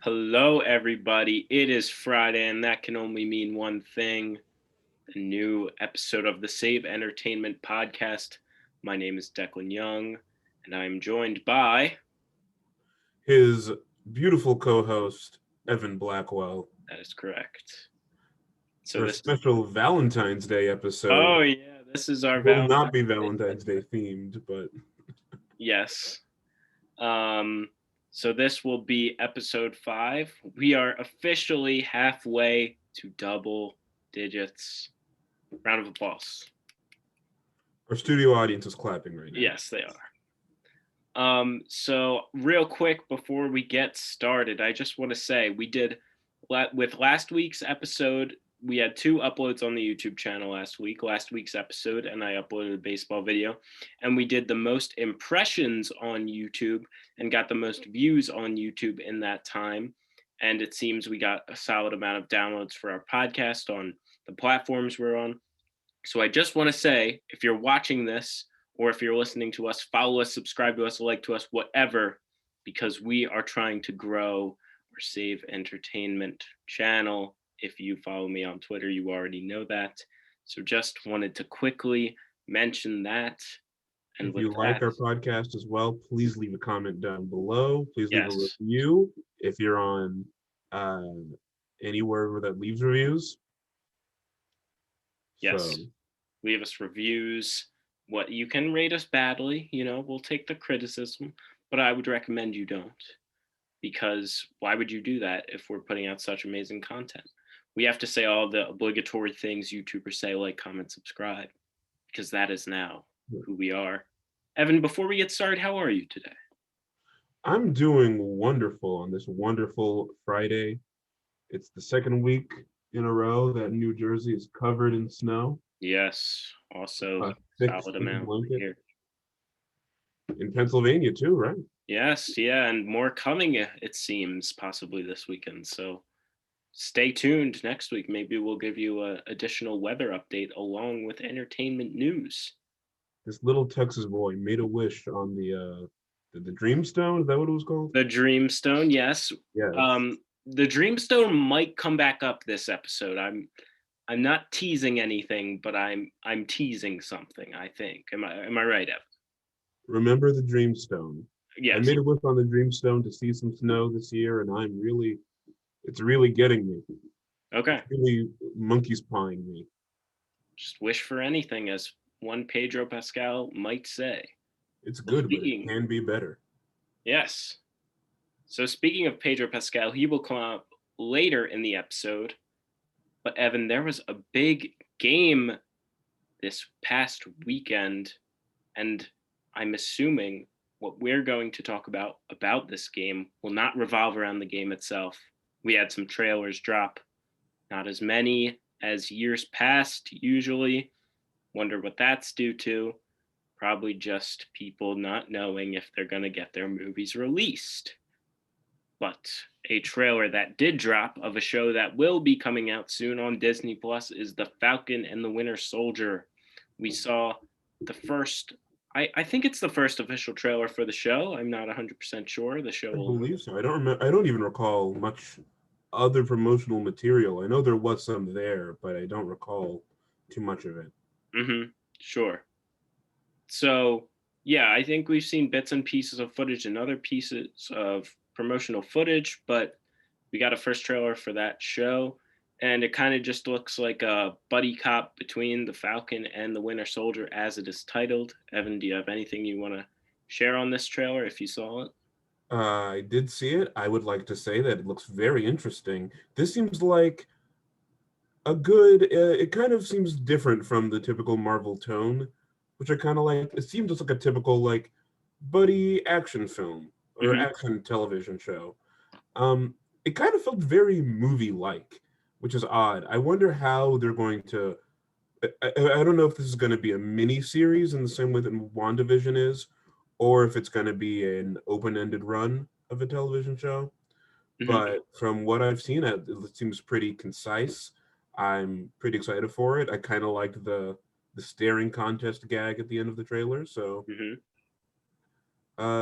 Hello, everybody. It is Friday, and that can only mean one thing: a new episode of the Save Entertainment podcast. My name is Declan Young, and I am joined by. His beautiful co-host, Evan Blackwell, That is correct. So for a this is. special Valentine's Day episode. Oh yeah, this is our Will not Valentine's be Day Valentine's Day segment. themed, but Yes. Um. So this will be episode 5. We are officially halfway to double digits. Round of applause. our studio audience is clapping right now. Yes, they are. So real quick before we get started, I just want to say we did with last week's episode. We had 2 uploads on the YouTube channel last week's episode, and I uploaded a baseball video, and we did the most impressions on YouTube and got the most views on YouTube in that time. And it seems we got a solid amount of downloads for our podcast on the platforms we're on. So I just want to say, if you're watching this, or if you're listening to us, follow us, subscribe to us, like to us, whatever, because we are trying to grow our Save Entertainment channel. If you follow me on Twitter, you already know that. So just wanted to quickly mention that. And If with you like that, our podcast as well, please leave a comment down below. Please leave a yes, review if you're on uh, anywhere that leaves reviews. So, yes, leave us reviews. What you can rate us badly, we'll take the criticism, but I would recommend you don't. Because why would you do that if we're putting out such amazing content? We have to say all the obligatory things YouTubers say, like, comment, subscribe, because that is now who we are. Evan, before we get started, how are you today? I'm doing wonderful on this wonderful Friday. It's the second week in a row that New Jersey is covered in snow. Yes, also A thick, solid thick amount blanket. here. In Pennsylvania too, right? Yes, yeah, and more coming, it seems, possibly this weekend. So stay tuned next week. Maybe we'll give you an additional weather update along with entertainment news. This little Texas boy made a wish on the Dreamstone. Is that what it was called? The Dreamstone, yes. Yes. The Dreamstone might come back up this episode. I'm not teasing anything, but I'm teasing something, I think. Am I right, Evan? Remember the Dreamstone. I Yes. made a wish on the Dreamstone to see some snow this year, and it's really getting me. Okay. It's really monkey's pawing me. Just wish for anything, as one Pedro Pascal might say. It's Well, good, but it can be better. yes. So speaking of Pedro Pascal, he will come up later in the episode. But Evan, there was a big game this past weekend, and I'm assuming what we're going to talk about this game will not revolve around the game itself. We had some trailers drop, not as many as years past usually. Wonder what that's due to. Probably just people not knowing if they're going to get their movies released. But a trailer that did drop of a show that will be coming out soon on Disney Plus is The Falcon and the Winter Soldier. We saw the first, I think it's the first official trailer for the show. I'm not 100% sure. The show I will. believe so. I don't remember. I don't even recall much other promotional material. I know there was some there, but I don't recall too much of it. Sure. So, yeah, I think we've seen bits and pieces of footage and other pieces of promotional footage, but we got a first trailer for that show, and it kind of just looks like a buddy cop between the Falcon and the Winter Soldier, as it is titled. Evan, do you have anything you want to share on this trailer if you saw it? I did see it. I would like to say that it looks very interesting. This seems like a good. It kind of seems different from the typical Marvel tone, which I kind of like. It seems just like a typical like buddy action film or Mm-hmm. action television show. It kind of felt very movie-like, which is odd. I wonder how they're going to. I don't know if this is going to be a mini series in the same way that WandaVision is, or if it's going to be an open-ended run of a television show. Mm-hmm. But from what I've seen, it seems pretty concise. I'm pretty excited for it. I kind of liked the staring contest gag at the end of the trailer. So Mm-hmm.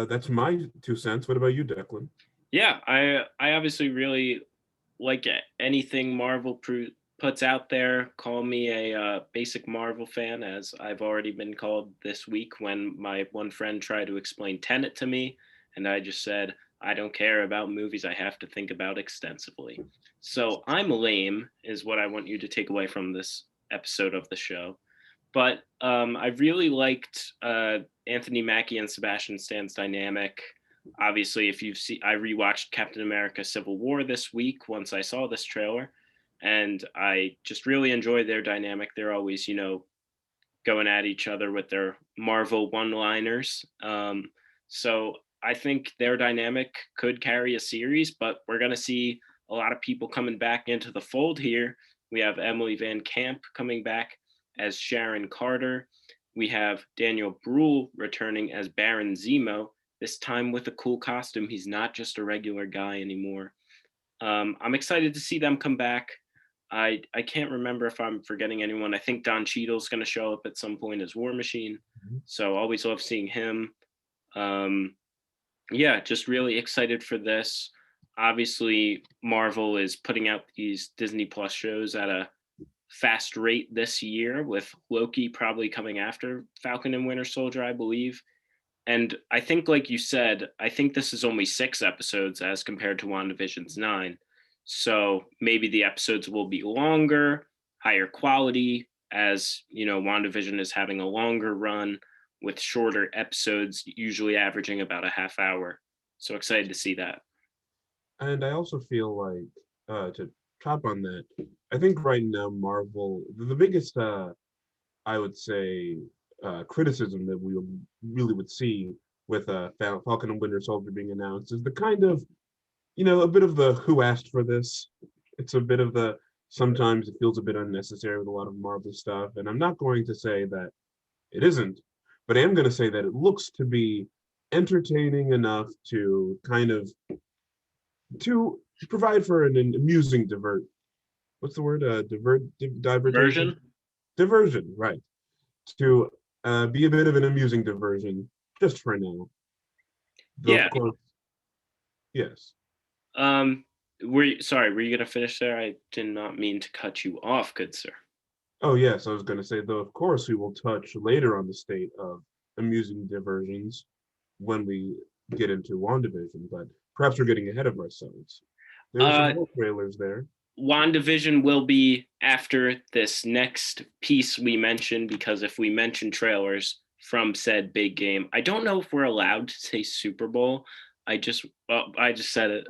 that's my 2 cents. What about you, Declan? Yeah, I obviously really like anything Marvel puts out there. Call me a basic Marvel fan, as I've already been called this week when my one friend tried to explain Tenet to me, and I just said I don't care about movies. I have to think about extensively. So I'm lame, is what I want you to take away from this episode of the show. But I really liked Anthony Mackie and Sebastian Stan's dynamic. Obviously, if you've seen, I rewatched Captain America: Civil War this week once I saw this trailer, and I just really enjoy their dynamic. They're always, going at each other with their Marvel one-liners. So I think their dynamic could carry a series, but we're going to see a lot of people coming back into the fold here. We have Emily Van Camp coming back as Sharon Carter. We have Daniel Bruhl returning as Baron Zemo, this time with a cool costume. He's not just a regular guy anymore. I'm excited to see them come back. I can't remember if I'm forgetting anyone. I think Don Cheadle's going to show up at some point as War Machine. So always love seeing him. Um, yeah, just really excited for this. Obviously, Marvel is putting out these Disney Plus shows at a fast rate this year, with Loki probably coming after Falcon and Winter Soldier, I believe. And I think, like you said, I think this is only 6 episodes as compared to WandaVision's 9. So maybe the episodes will be longer, higher quality, as WandaVision is having a longer run with shorter episodes, usually averaging about a half hour. So excited to see that. And I also feel like to top on that, I think right now Marvel, the biggest I would say criticism that we really would see with Falcon and Winter Soldier being announced is the kind of, a bit of the who asked for this. It's a bit of the sometimes it feels a bit unnecessary with a lot of Marvel stuff, and I'm not going to say that it isn't, but I am going to say that it looks to be entertaining enough to kind of to provide for an amusing what's the word divertation Version? diversion, right, to be a bit of an amusing diversion just for now, though of Yeah. course. Yes. Were you gonna finish there? I did not mean to cut you off, good sir. Oh yes, I was going to say, though of course we will touch later on the state of amusing diversions when we get into WandaVision, but perhaps we're getting ahead of ourselves. There are some Uh, more trailers there. WandaVision will be after this next piece we mentioned, because if we mention trailers from said big game, I don't know if we're allowed to say Super Bowl. I just said it.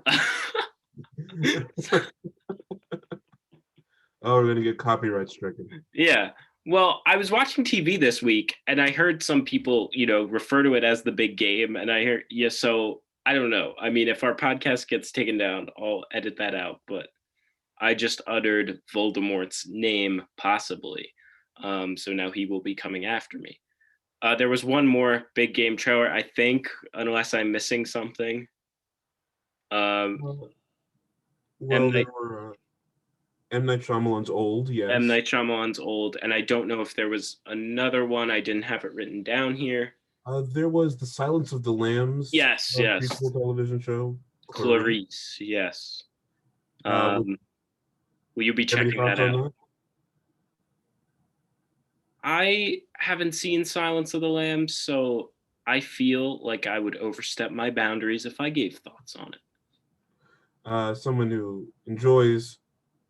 Oh, we're gonna get copyright stricken. Yeah. Well, I was watching TV this week and I heard some people, refer to it as the big game. And I hear, yeah, so I don't know. I mean, if our podcast gets taken down, I'll edit that out. But I just uttered Voldemort's name, possibly. So now he will be coming after me. There was one more big game trailer, I think, unless I'm missing something. Um, Well, M. well, there Night, were M. Night Shyamalan's Old, M. yes. Night Shyamalan's old, and I don't know if there was another one. I didn't have it written down here. There was The Silence of the Lambs Yes, yes, prequel television show, Clarice. Clarice. Yes. Would Um, will you be you have any checking thoughts that on out? that? I haven't seen Silence of the Lambs, so I feel like I would overstep my boundaries if I gave thoughts on it. Someone who enjoys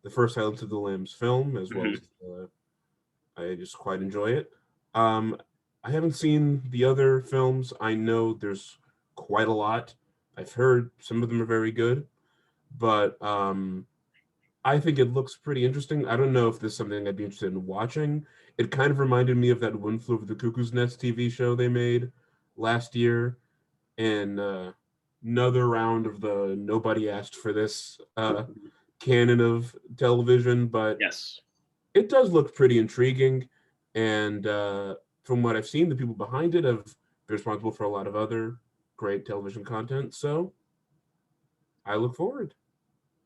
the first Silence of the Lambs film as well Mhm. as I just quite enjoy it. Um, I haven't seen the other films. I know there's quite a lot. I've heard some of them are very good, but I think it looks pretty interesting. I don't know if this is something I'd be interested in watching. It kind of reminded me of that One Flew Over the Cuckoo's Nest TV show they made last year, and another round of the nobody asked for this canon of television, but Yes. it does look pretty intriguing. And from what I've seen, the people behind it have been responsible for a lot of other great television content. So I look forward.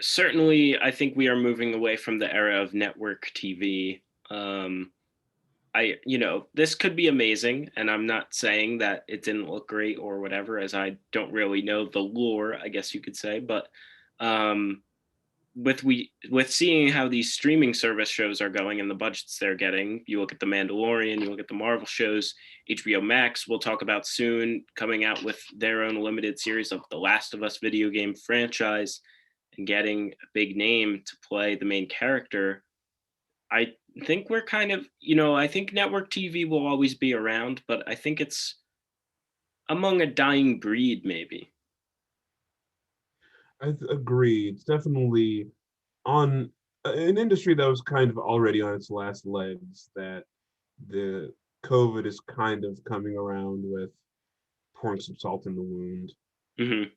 Certainly, I think we are moving away from the era of network TV. Um, this could be amazing, and I'm not saying that it didn't look great or whatever, as I don't really know the lore, I guess you could say, but um, with seeing how these streaming service shows are going and the budgets they're getting, you look at the Mandalorian, you look at the Marvel shows, HBO Max we'll talk about soon, coming out with their own limited series of the Last of Us video game franchise and getting a big name to play the main character. I think we're kind of, I think network TV will always be around, but I think it's among a dying breed, maybe. I agree. It's definitely on an industry that was kind of already on its last legs, that the COVID is kind of coming around with pouring some salt in the wound. Hmm.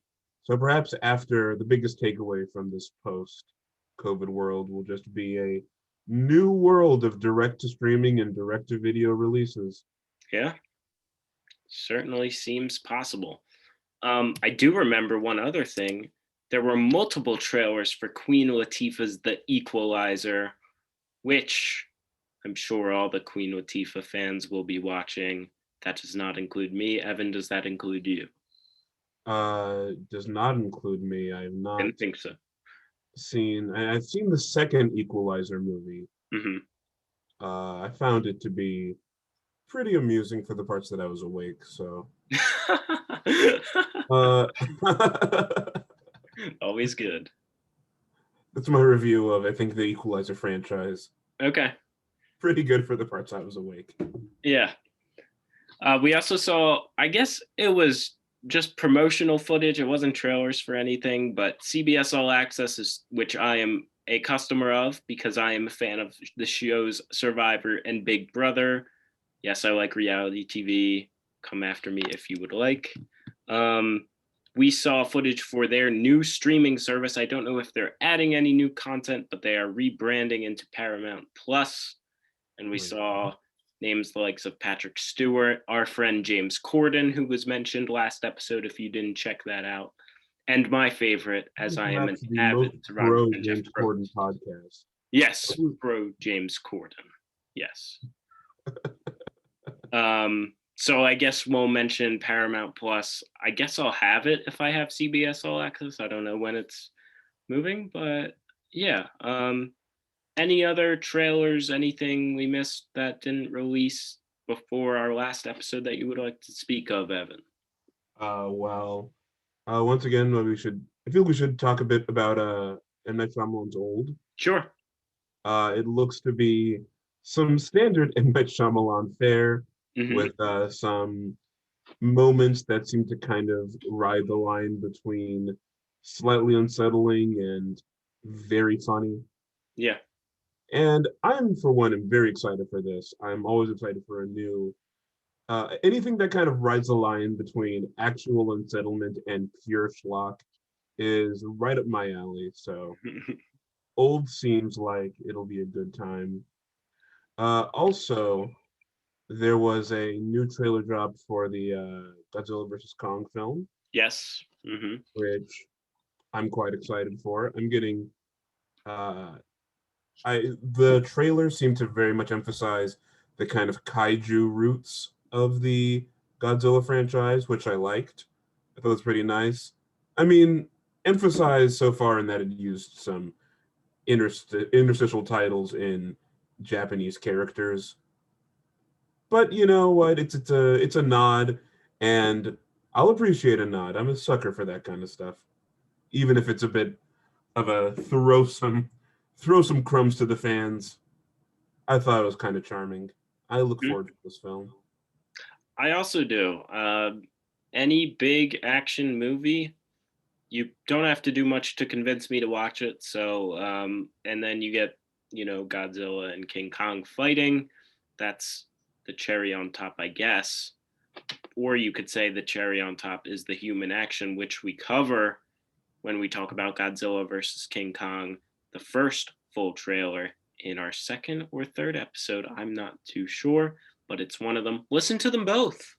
So perhaps after, the biggest takeaway from this post-COVID world will just be a new world of direct to streaming and direct to video releases. Yeah, certainly seems possible. I do remember one other thing. There were multiple trailers for Queen Latifah's The Equalizer, which I'm sure all the Queen Latifah fans will be watching. That does not include me. Evan, does that include you? Does not include me. I have not Didn't think so. seen. I've seen the second Equalizer movie. Hmm. I found it to be pretty amusing for the parts that I was awake. So, uh, Always good. that's my review of, I think, the Equalizer franchise. Okay. Pretty good for the parts I was awake. Yeah. We also saw, I guess it was just promotional footage. It wasn't trailers for anything, but CBS All Access is, which I am a customer of because I am a fan of the shows Survivor and Big Brother. Yes, I like reality TV. Come after me if you would like. We saw footage for their new streaming service. I don't know if they're adding any new content, but they are rebranding into Paramount Plus. And we saw names the likes of Patrick Stewart, our friend James Corden, who was mentioned last episode, if you didn't check that out. And my favorite, as I am an Perhaps the most avid Survivor pro fan, Jeff James Probst. Corden podcast. Yes, pro James Corden. Yes. So I guess we'll mention Paramount Plus. I guess I'll have it if I have CBS All Access. I don't know when it's moving, but yeah. Any other trailers, anything we missed that didn't release before our last episode that you would like to speak of, Evan? Once again, I feel we should talk a bit about M. Night Shyamalan's Old. Sure. It looks to be some standard M. Night Shyamalan fare, with some moments that seem to kind of ride the line between slightly unsettling and very funny. Yeah. And I'm, for one, am very excited for this. I'm always excited for a new, anything that kind of rides the line between actual unsettlement and pure schlock is right up my alley. So Old seems like it'll be a good time. Also, there was a new trailer drop for the Godzilla vs. Kong film. Yes. Which I'm quite excited for. I'm getting the trailer seemed to very much emphasize the kind of kaiju roots of the Godzilla franchise, which I liked. I thought it was pretty nice. I mean, emphasized so far in that it used some interstitial titles in Japanese characters. But you know what? It's a nod, and I'll appreciate a nod. I'm a sucker for that kind of stuff, even if it's a bit of a throw some crumbs to the fans. I thought it was kind of charming. I look forward to this film. I also do. Any big action movie, you don't have to do much to convince me to watch it. So, and then you get, Godzilla and King Kong fighting. That's the cherry on top, I guess. Or you could say the cherry on top is the human action, which we cover when we talk about Godzilla versus King Kong, the first full trailer in our second or third episode. I'm not too sure, but it's one of them. Listen to them both.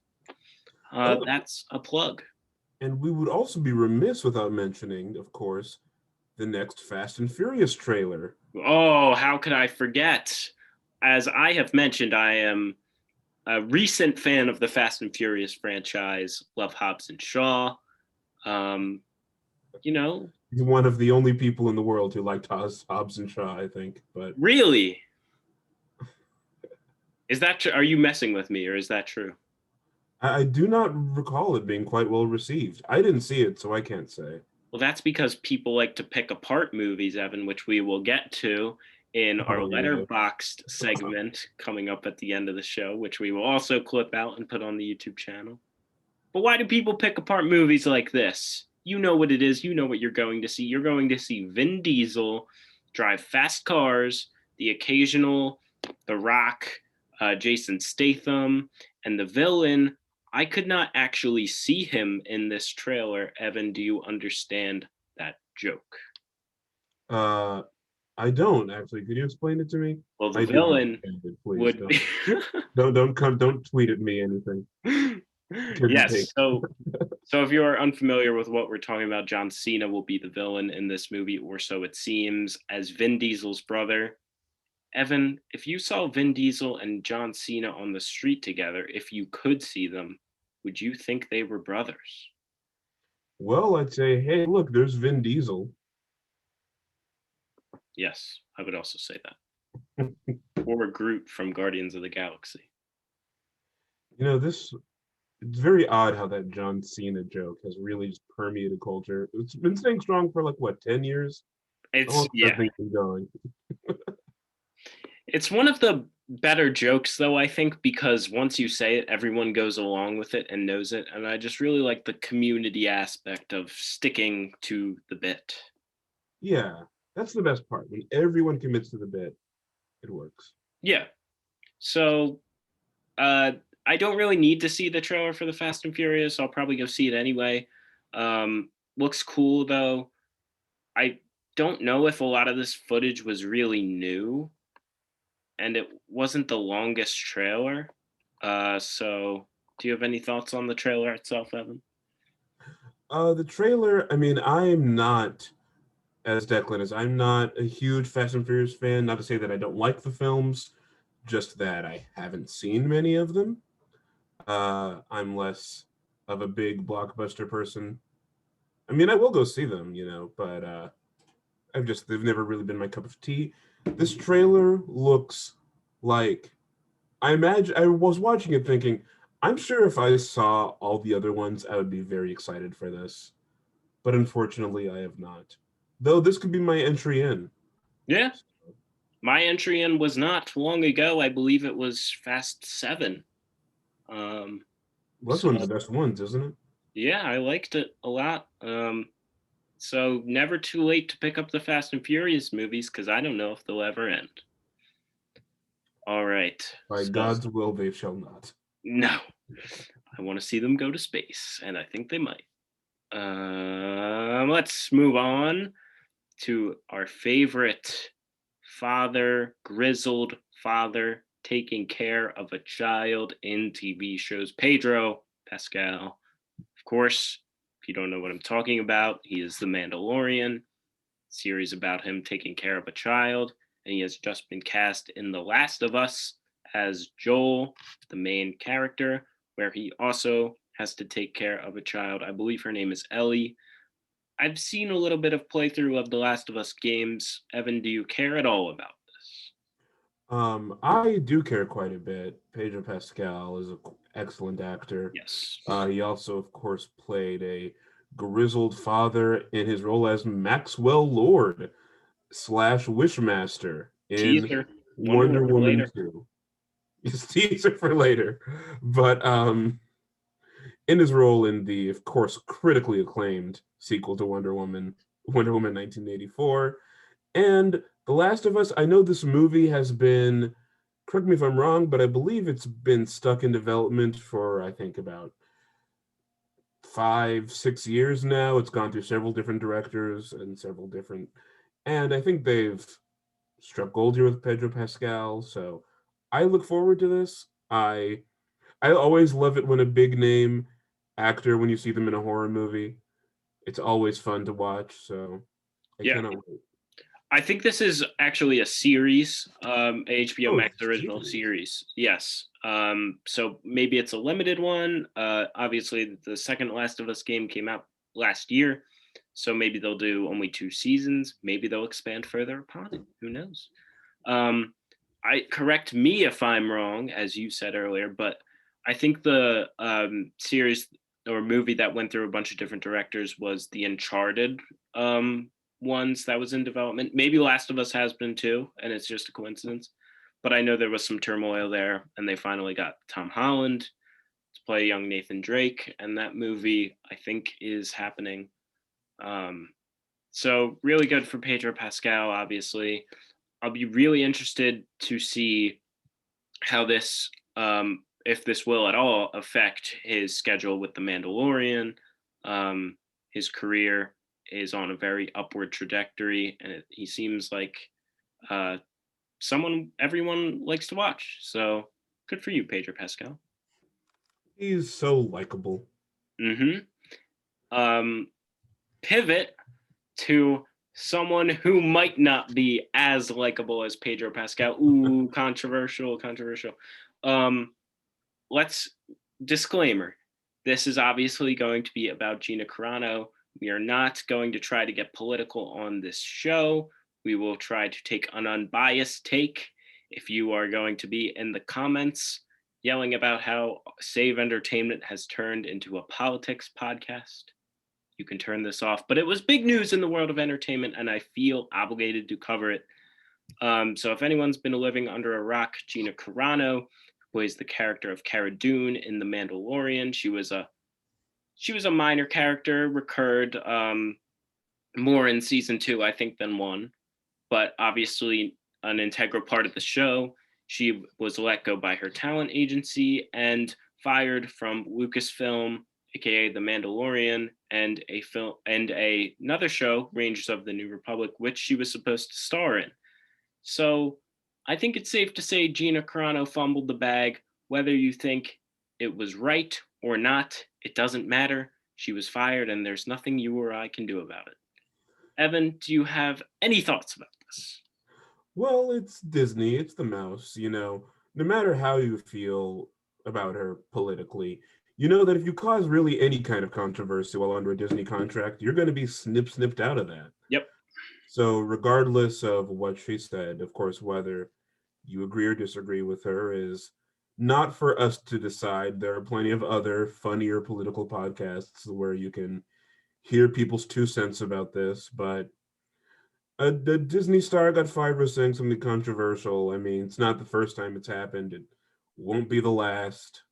That's a plug. And we would also be remiss without mentioning, of course, the next Fast and Furious trailer. Oh, how could I forget? as I have mentioned, I am a recent fan of the Fast and Furious franchise. Love Hobbs and Shaw. Um, you know, He's one of the only people in the world who liked Hobbs and Shaw, I think. But really, is that true? Are you messing with me, or is that true? I do not recall it being quite well received. I didn't see it, so I can't say. Well, that's because people like to pick apart movies, Evan, which we will get to in our Oh yeah. Letterboxd segment coming up at the end of the show, which we will also clip out and put on the YouTube channel. But why do people pick apart movies like this? You know what it is. You know what you're going to see. You're going to see Vin Diesel drive fast cars, the occasional The Rock, Jason Statham, and the villain. I could not actually see him in this trailer. Evan, do you understand that joke? Uh, I don't actually. Could you explain it to me? Well, the I do villain understand it. Please would be. don't tweet at me anything. Can be Yes. taken. So if you are unfamiliar with what we're talking about, John Cena will be the villain in this movie, or so it seems, as Vin Diesel's brother. Evan, if you saw Vin Diesel and John Cena on the street together, if you could see them, would you think they were brothers? Well, I'd say, hey, look, there's Vin Diesel. Yes, I would also say that. Or Groot from Guardians of the Galaxy. This it's very odd how that John Cena joke has really just permeated culture. It's been staying strong for like what, 10 years? How long has that thing been going? It's one of the better jokes though, I think, because once you say it, everyone goes along with it and knows it. And I just really like the community aspect of sticking to the bit. Yeah, that's the best part. When everyone commits to the bit, it works. Yeah. So uh I don't really need to see the trailer for the Fast and Furious. I'll probably go see it anyway. Looks cool though. I don't know if a lot of this footage was really new, and it wasn't the longest trailer. So do you have any thoughts on the trailer itself, Evan? The trailer, I mean, I'm not, as Declan is, I'm not a huge Fast and Furious fan. Not to say that I don't like the films, just that I haven't seen many of them. I'm less of a big blockbuster person. I mean, I will go see them, but they've never really been my cup of tea. This trailer looks like, I was watching it thinking, I'm sure if I saw all the other ones, I would be very excited for this. But unfortunately, I have not. Though this could be my entry in. Yeah. My entry in was not long ago. I believe it was Fast 7. Well, that's So one of the best ones, isn't it? yeah, I liked it a lot. So never too late to pick up the Fast and Furious movies because I don't know if they'll ever end. All right. By So God's will, they shall not. no, I want to see them go to space, and I think they might. Let's move on to our favorite father, grizzled father taking care of a child in TV shows, Pedro Pascal. Of course, if you don't know what I'm talking about, he is the Mandalorian, series about him taking care of a child, and he has just been cast in The Last of Us as Joel, the main character, where he also has to take care of a child. I believe her name is Ellie. I've seen a little bit of playthrough of The Last of Us games. Evan, do you care at all about this? I do care quite a bit. Pedro Pascal is an excellent actor. Yes. He also, of course, played a grizzled father in his role as Maxwell Lord / Wishmaster in Teaser. Wonder Wonder Woman Woman later. 2. His teaser for later. But in his role in the, of course, critically acclaimed sequel to Wonder Woman 1984, and The Last of Us. I know this movie has been, correct me if I'm wrong, but I believe it's been stuck in development for, I think, about 5, 6 years now. It's gone through several different directors and I think they've struck gold here with Pedro Pascal. So I look forward to this. I always love it when a big name actor, when you see them in a horror movie, it's always fun to watch. So I Yeah, cannot wait. I think this is actually a series, HBO Oh, Max original series. Yes. So maybe it's a limited one. Obviously, the second Last of Us game came out last year, so maybe they'll do only 2 seasons. Maybe they'll expand further upon it. Who knows? Um, I correct me if I'm wrong, as you said earlier, but I think the series or movie that went through a bunch of different directors was the Uncharted ones that was in development. Maybe Last of Us has been too, and it's just a coincidence. But I know there was some turmoil there, and they finally got Tom Holland to play young Nathan Drake, and that movie I think is happening. Um, so really good for Pedro Pascal, obviously. I'll be really interested to see how this, if this will at all affect his schedule with The Mandalorian. His career is on a very upward trajectory, and he seems like uh, someone everyone likes to watch. So good for you, Pedro Pascal. He's so likable. Mm-hmm. Um, Pivot to someone who might not be as likable as Pedro Pascal. Ooh, controversial, controversial. Um, let's disclaimer. This is obviously going to be about Gina Carano. We are not going to try to get political on this show. We will try to take an unbiased take. If you are going to be in the comments yelling about how Save Entertainment has turned into a politics podcast, you can turn this off. But it was big news in the world of entertainment, and I feel obligated to cover it. So if anyone's been living under a rock, Gina Carano, who plays the character of Cara Dune in The Mandalorian, she was a minor character, recurred more in season 2, I think, than 1, but obviously an integral part of the show. She was let go by her talent agency and fired from Lucasfilm, aka The Mandalorian, and another show, Rangers of the New Republic, which she was supposed to star in. So I think it's safe to say Gina Carano fumbled the bag. Whether you think it was right or not, it doesn't matter. She was fired, and there's nothing you or I can do about it. Evan, do you have any thoughts about this? Well, it's Disney, it's the mouse, no matter how you feel about her politically, you know that if you cause really any kind of controversy while under a Disney contract, you're going to be snipped out of that. Yep. So, regardless of what she said, of course, whether you agree or disagree with her is not for us to decide. There are plenty of other funnier political podcasts where you can hear people's 2 cents about this, but the Disney star got fired for saying something controversial. I mean, it's not the first time it's happened. It won't be the last.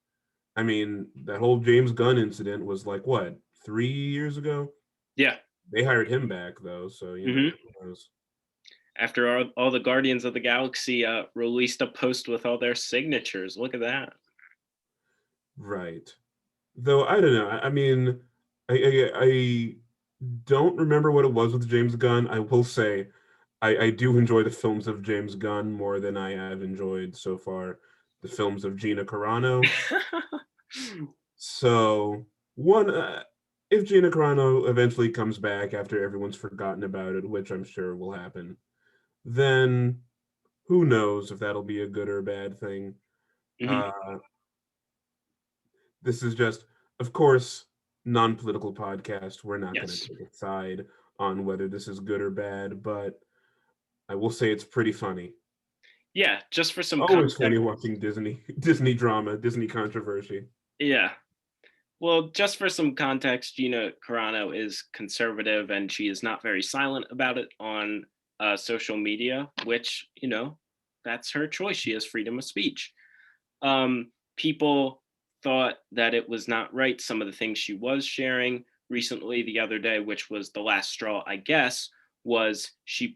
I mean, that whole James Gunn incident was like, what, 3 years ago? Yeah. They hired him back, though, so, Mm-hmm. who knows? After all the Guardians of the Galaxy released a post with all their signatures. Look at that. Right. Though, I don't know. I mean, I don't remember what it was with James Gunn. I will say I do enjoy the films of James Gunn more than I have enjoyed so far the films of Gina Carano. So, if Gina Carano eventually comes back after everyone's forgotten about it, which I'm sure will happen, then who knows if that'll be a good or bad thing. Mm-hmm. Uh, this is just, of course, non-political podcast. We're not going to Yes. take a side on whether this is good or bad, but I will say it's pretty funny. Yeah, just for some Always funny context. watching Disney drama, Disney controversy. Yeah. Well, just for some context, Gina Carano is conservative and she is not very silent about it on social media, which, that's her choice. She has freedom of speech. People thought that it was not right. Some of the things she was sharing recently, the other day, which was the last straw, I guess, was she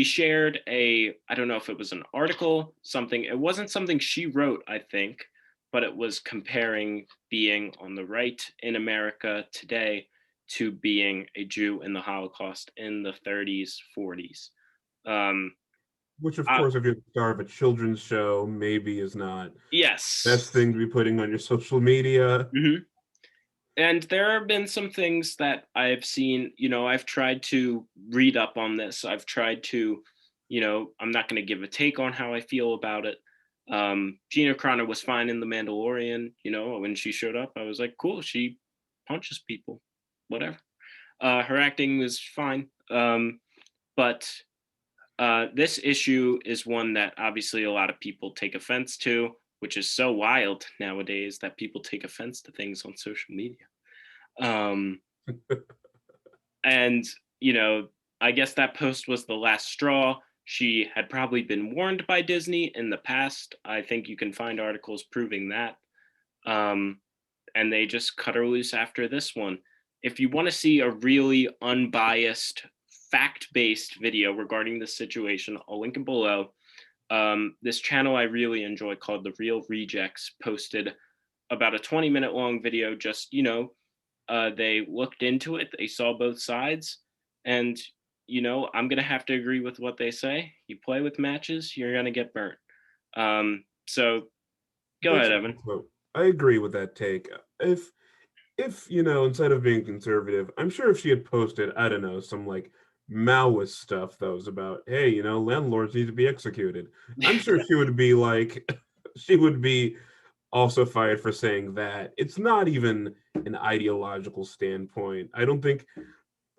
shared I don't know if it was an article, something, it wasn't something she wrote, I think, but it was comparing being on the right in America today to being a Jew in the Holocaust in the 30s, 40s. Which, of course, if you're the star of a children's show, maybe is not Yes. best thing to be putting on your social media. Mm-hmm. And there have been some things that I've seen, I've tried to read up on this. I've tried to, I'm not going to give a take on how I feel about it. Gina Carano was fine in The Mandalorian, when she showed up, I was like, cool, she punches people, whatever. Her acting was fine. But this issue is one that obviously a lot of people take offense to, which is so wild nowadays that people take offense to things on social media. Um, and, I guess that post was the last straw. She had probably been warned by Disney in the past. I think you can find articles proving that. Um, and they just cut her loose after this one. If you want to see a really unbiased, fact-based video regarding this situation, I'll link it below. This channel I really enjoy called The Real Rejects posted about a 20-minute long video. Just, they looked into it, they saw both sides, and I'm gonna have to agree with what they say. You play with matches, you're gonna get burnt. So go That's ahead, Evan. so I agree with that take. If instead of being conservative, I'm sure if she had posted, I don't know, some like Maoist stuff that was about, hey, landlords need to be executed. I'm sure she would be like, she would be also fired for saying that. It's not even an ideological standpoint.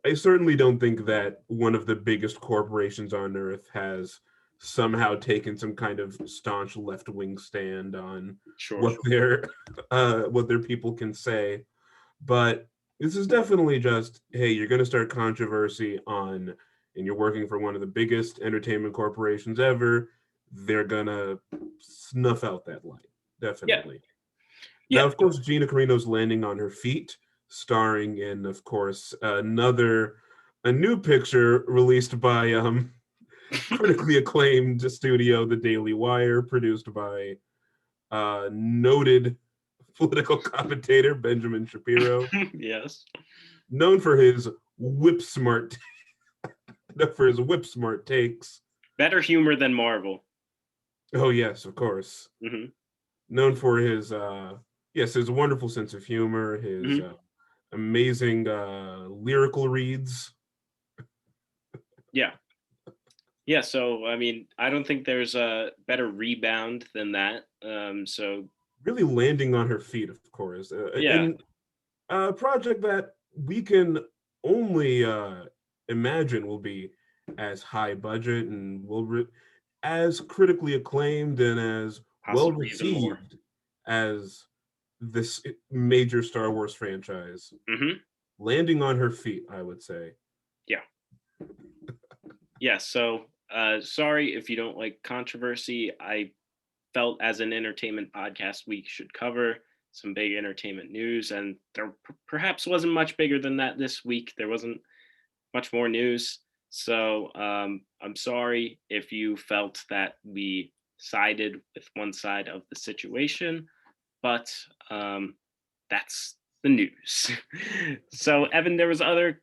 I certainly don't think that one of the biggest corporations on earth has somehow taken some kind of staunch left-wing stand on Sure, what sure. their people can say. But this is definitely just, hey, you're going to start controversy and you're working for one of the biggest entertainment corporations ever. They're going to snuff out that light, Yeah, definitely. Now, yeah. of course, Gina Carino's landing on her feet, starring in, of course, a new picture released by critically acclaimed studio, The Daily Wire, produced by noted political commentator Benjamin Shapiro, Yes. known for his whip smart takes. Better humor than Marvel. Oh yes, of course. Hmm. Known for his his wonderful sense of humor, his Hmm. amazing lyrical reads. Yeah. Yeah. So, I mean, I don't think there's a better rebound than that. So, Really landing on her feet, of course. yeah. And a project that we can only imagine will be as high budget and as critically acclaimed and as well Possibly even more. received as this major Star Wars franchise. Hmm. Landing on her feet, I would say. Yeah. Yeah. So, sorry if you don't like controversy. I felt as an entertainment podcast, we should cover some big entertainment news. And there perhaps wasn't much bigger than that this week. There wasn't much more news. So I'm sorry if you felt that we sided with one side of the situation, but that's the news. So, Evan, there was other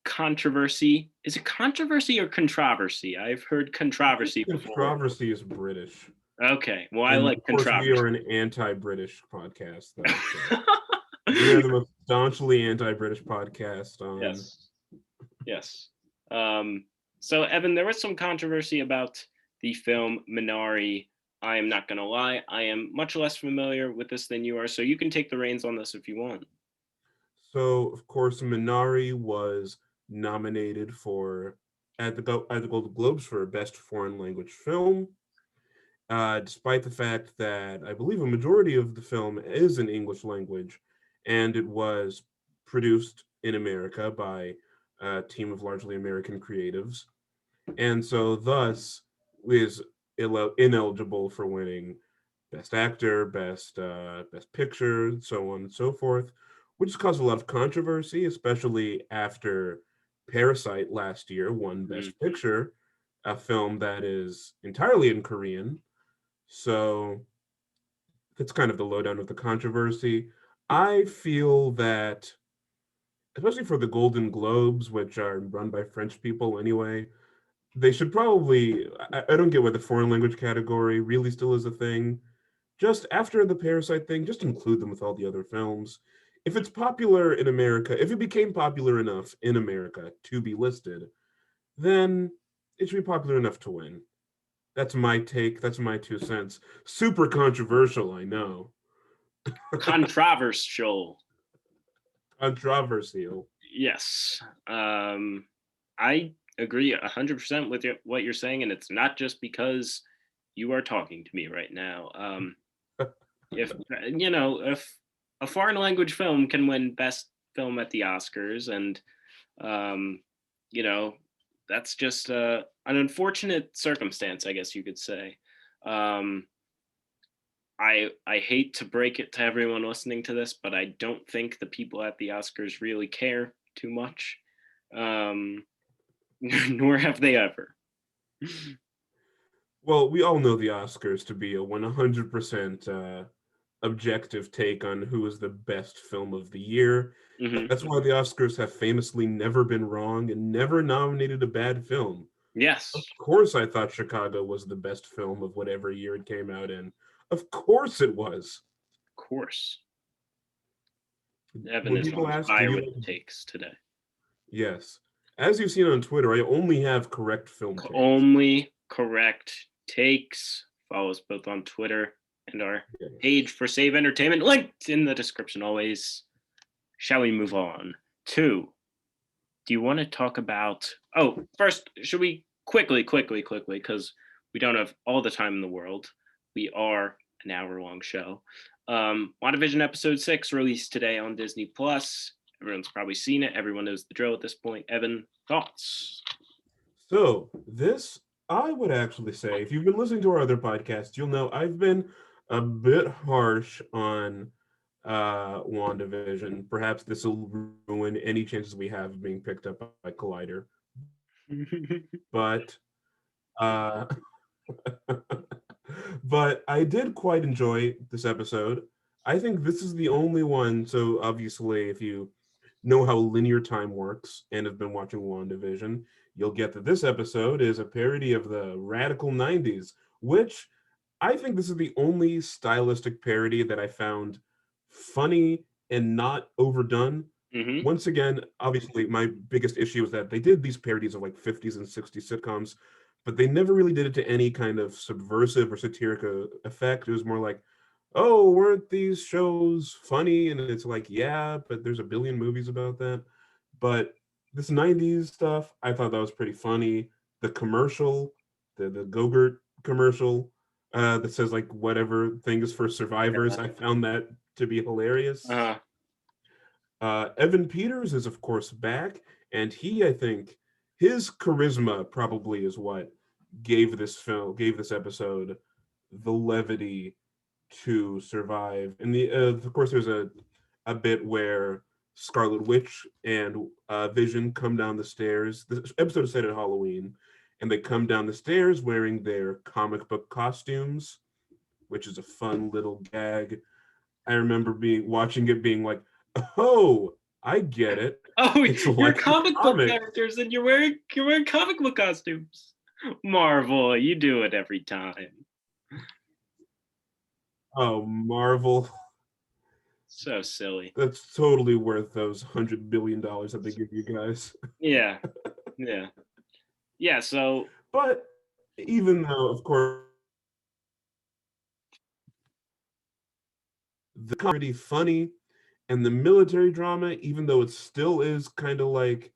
controversy. Is it controversy or controversy? I've heard I think controversy before. controversy is British. Okay, well, I And like of course, we are controversy. an anti-British podcast, though. So we are the most staunchly anti-British podcast on. Yes, yes. So, Evan, there was some controversy about the film Minari. I am not going to lie, I am much less familiar with this than you are, so you can take the reins on this if you want. So, of course, Minari was nominated for at the Golden Globes for Best Foreign Language Film, despite the fact that I believe a majority of the film is in English language, and it was produced in America by a team of largely American creatives, and so thus is ineligible for winning Best Actor, Best Picture, so on and so forth, which has caused a lot of controversy, especially after Parasite last year won Best Mhm. Picture, a film that is entirely in Korean. So that's kind of the lowdown of the controversy. I feel that, especially for the Golden Globes, which are run by French people anyway, they should probably. I don't get why the foreign language category really still is a thing. Just after the Parasite thing, just include them with all the other films. if it's popular in America, if it became popular enough in America to be listed, then it should be popular enough to win. That's my take. That's my 2 cents. Super controversial, I know. Controversial. Controversial. Yes. I agree 100% with what you're saying, and it's not just because you are talking to me right now. If if a foreign language film can win best film at the Oscars, and you know, that's just an unfortunate circumstance, I guess you could say. Um, I hate to break it to everyone listening to this, but I don't think the people at the Oscars really care too much, um, nor have they ever. Well, we all know the Oscars to be a 100% objective take on who is the best film of the year. Hmm. That's why the Oscars have famously never been wrong and never nominated a bad film. Of Yes, course, I thought Chicago was the best film of whatever year it came out in. Of course, it was. of course. Evan When is people on ask, "Do fire you with like?" the takes today. Yes, as you've seen on Twitter, I only have correct film takes. Only correct takes. Follow us both on Twitter and our Yes. page for Save Entertainment, linked in the description always. Shall we move on to? Do you want to talk about? Oh, first, should we quickly, because we don't have all the time in the world. We are an hour-long show. WandaVision episode 6 released today on Disney Plus. Everyone's probably seen it. Everyone knows the drill at this point. Evan, thoughts? So this, I would actually say, if you've been listening to our other podcasts, you'll know I've been a bit harsh on WandaVision. Perhaps this will ruin any chances we have of being picked up by Collider. But uh, but I did quite enjoy this episode. I think this is the only one. So obviously, if you know how linear time works and have been watching WandaVision, you'll get that this episode is a parody of the radical 90s, which I think this is the only stylistic parody that I found funny and not overdone. Hmm. Once again, obviously, my biggest issue is that they did these parodies of like 50s and 60s sitcoms, but they never really did it to any kind of subversive or satiric effect. It was more like, oh, weren't these shows funny? And it's like, yeah, but there's a billion movies about that. But this 90s stuff, I thought that was pretty funny. The commercial, the Go-Gurt commercial that says like whatever thing is for survivors, I found that to be hilarious. Uh, Evan Peters is, of course, back, and he, I think, his charisma probably is what gave this episode the levity to survive. And of course, there's a bit where Scarlet Witch and Vision come down the stairs. The episode is set at Halloween, and they come down the stairs wearing their comic book costumes, which is a fun little gag. I remember watching it being like, oh, I get it. oh, It's you're like a comic book comic. characters, and you're wearing comic book costumes. Marvel, you do it every time. Oh, Marvel. So silly. That's totally worth those $100 billion that they give you guys. Yeah, yeah, yeah. So But even though, of course, the comedy funny and the military drama, even though it still is kind of like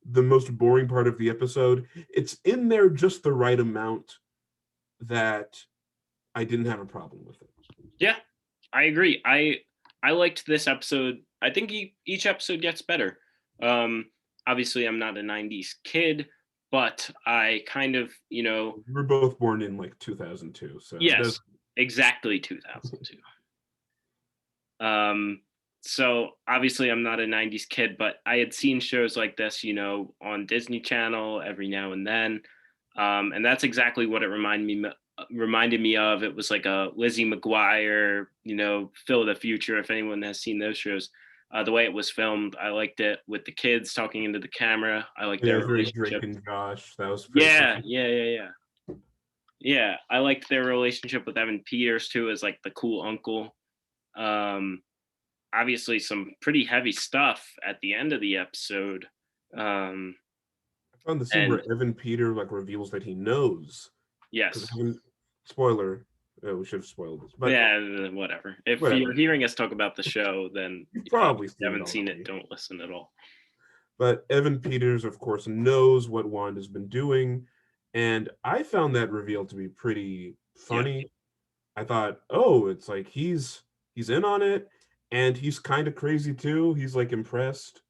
the most boring part of the episode, it's in there just the right amount that I didn't have a problem with it. yeah, I agree. I liked this episode. I think each episode gets better. Um, Obviously, I'm not a '90s kid, but I kind of, We were both born in like 2002, so yes, exactly 2002. So obviously I'm not a '90s kid, but I had seen shows like this, on Disney Channel every now and then, and that's exactly what it reminded me of. It was like a Lizzie McGuire, Phil of the Future. If anyone has seen those shows, the way it was filmed, I liked it with the kids talking into the camera. I liked yeah, their very Drake relationship. and Josh. That was pretty Yeah, funny. yeah. Yeah, I liked their relationship with Evan Peters too, as like the cool uncle. Um, obviously some pretty heavy stuff at the end of the episode. Um, I found the scene and where Evan Peter like reveals that he knows because yes, spoiler, we should have spoiled this, but yeah, whatever. If you're whatever. hearing us talk about the show, then You've if probably you seen it haven't seen it, already. don't listen at all. But Evan Peters, of course, knows what Wanda's been doing, and I found that reveal to be pretty Yeah. funny. I thought, oh, it's like he's in on it, and he's kind of crazy too. He's like impressed.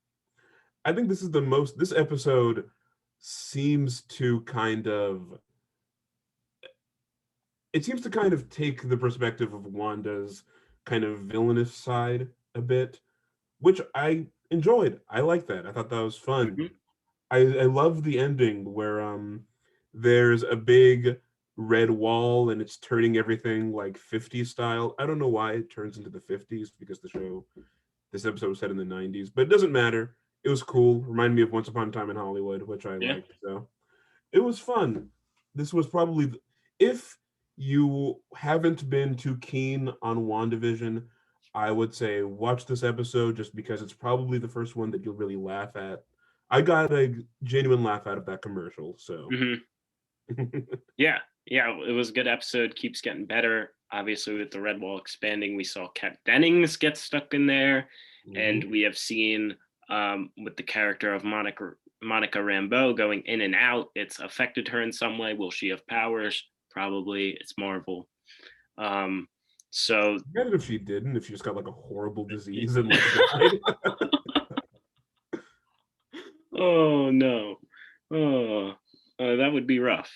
I think this episode seems to kind of it seems to kind of take the perspective of Wanda's kind of villainous side a bit, which I enjoyed. I like that. I thought that was fun. Mhm. I love the ending where there's a big red wall and it's turning everything like 50s style. I don't know why it turns into the 50s because this episode was set in the 90s, but it doesn't matter. It was cool. Reminded me of Once Upon a Time in Hollywood, which I Yeah. liked. So it was fun. This was probably if you haven't been too keen on WandaVision, I would say watch this episode just because it's probably the first one that you'll really laugh at. I got a genuine laugh out of that commercial, so Hmm. Yeah. Yeah. It was a good episode. Keeps getting better. Obviously, with the red wall expanding, we saw Kat Dennings get stuck in there, and Mhm. we have seen with the character of Monica Rambeau going in and out. It's affected her in some way. Will she have powers? Probably. It's Marvel. Um, so Imagine if she didn't, if she just got like a horrible disease and like died. oh no. Oh, that would be rough.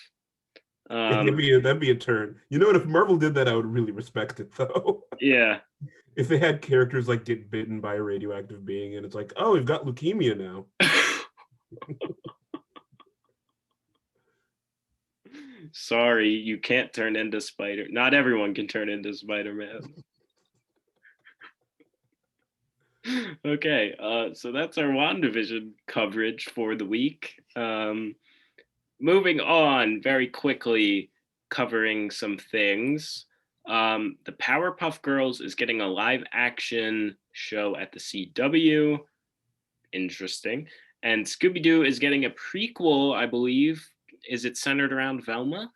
It'd Um, be that'd be a turn. You know what? If Marvel did that, I would really respect it though. yeah. If they had characters like get bitten by a radioactive being and it's like, oh, we've got leukemia now. Sorry, you can't turn into Spider. Not everyone can turn into Spider-Man. Okay, so that's our WandaVision coverage for the week. Moving on very quickly, covering some things. The Powerpuff Girls is getting a live action show at the CW. Interesting. And Scooby Doo is getting a prequel, I believe. Is it centered around Velma?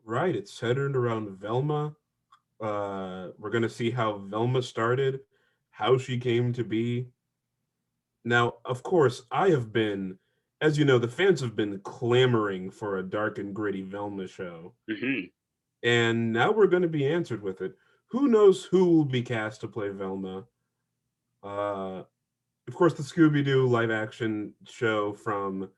Right, it's centered around Velma. We're gonna see how Velma started, how she came to be. Now, of course, I have been, as you know, the fans have been clamoring for a dark and gritty Velma show, Hmm. and now we're going to be answered with it. Who knows who will be cast to play Velma? Uh, of course, the Scooby Doo live action show from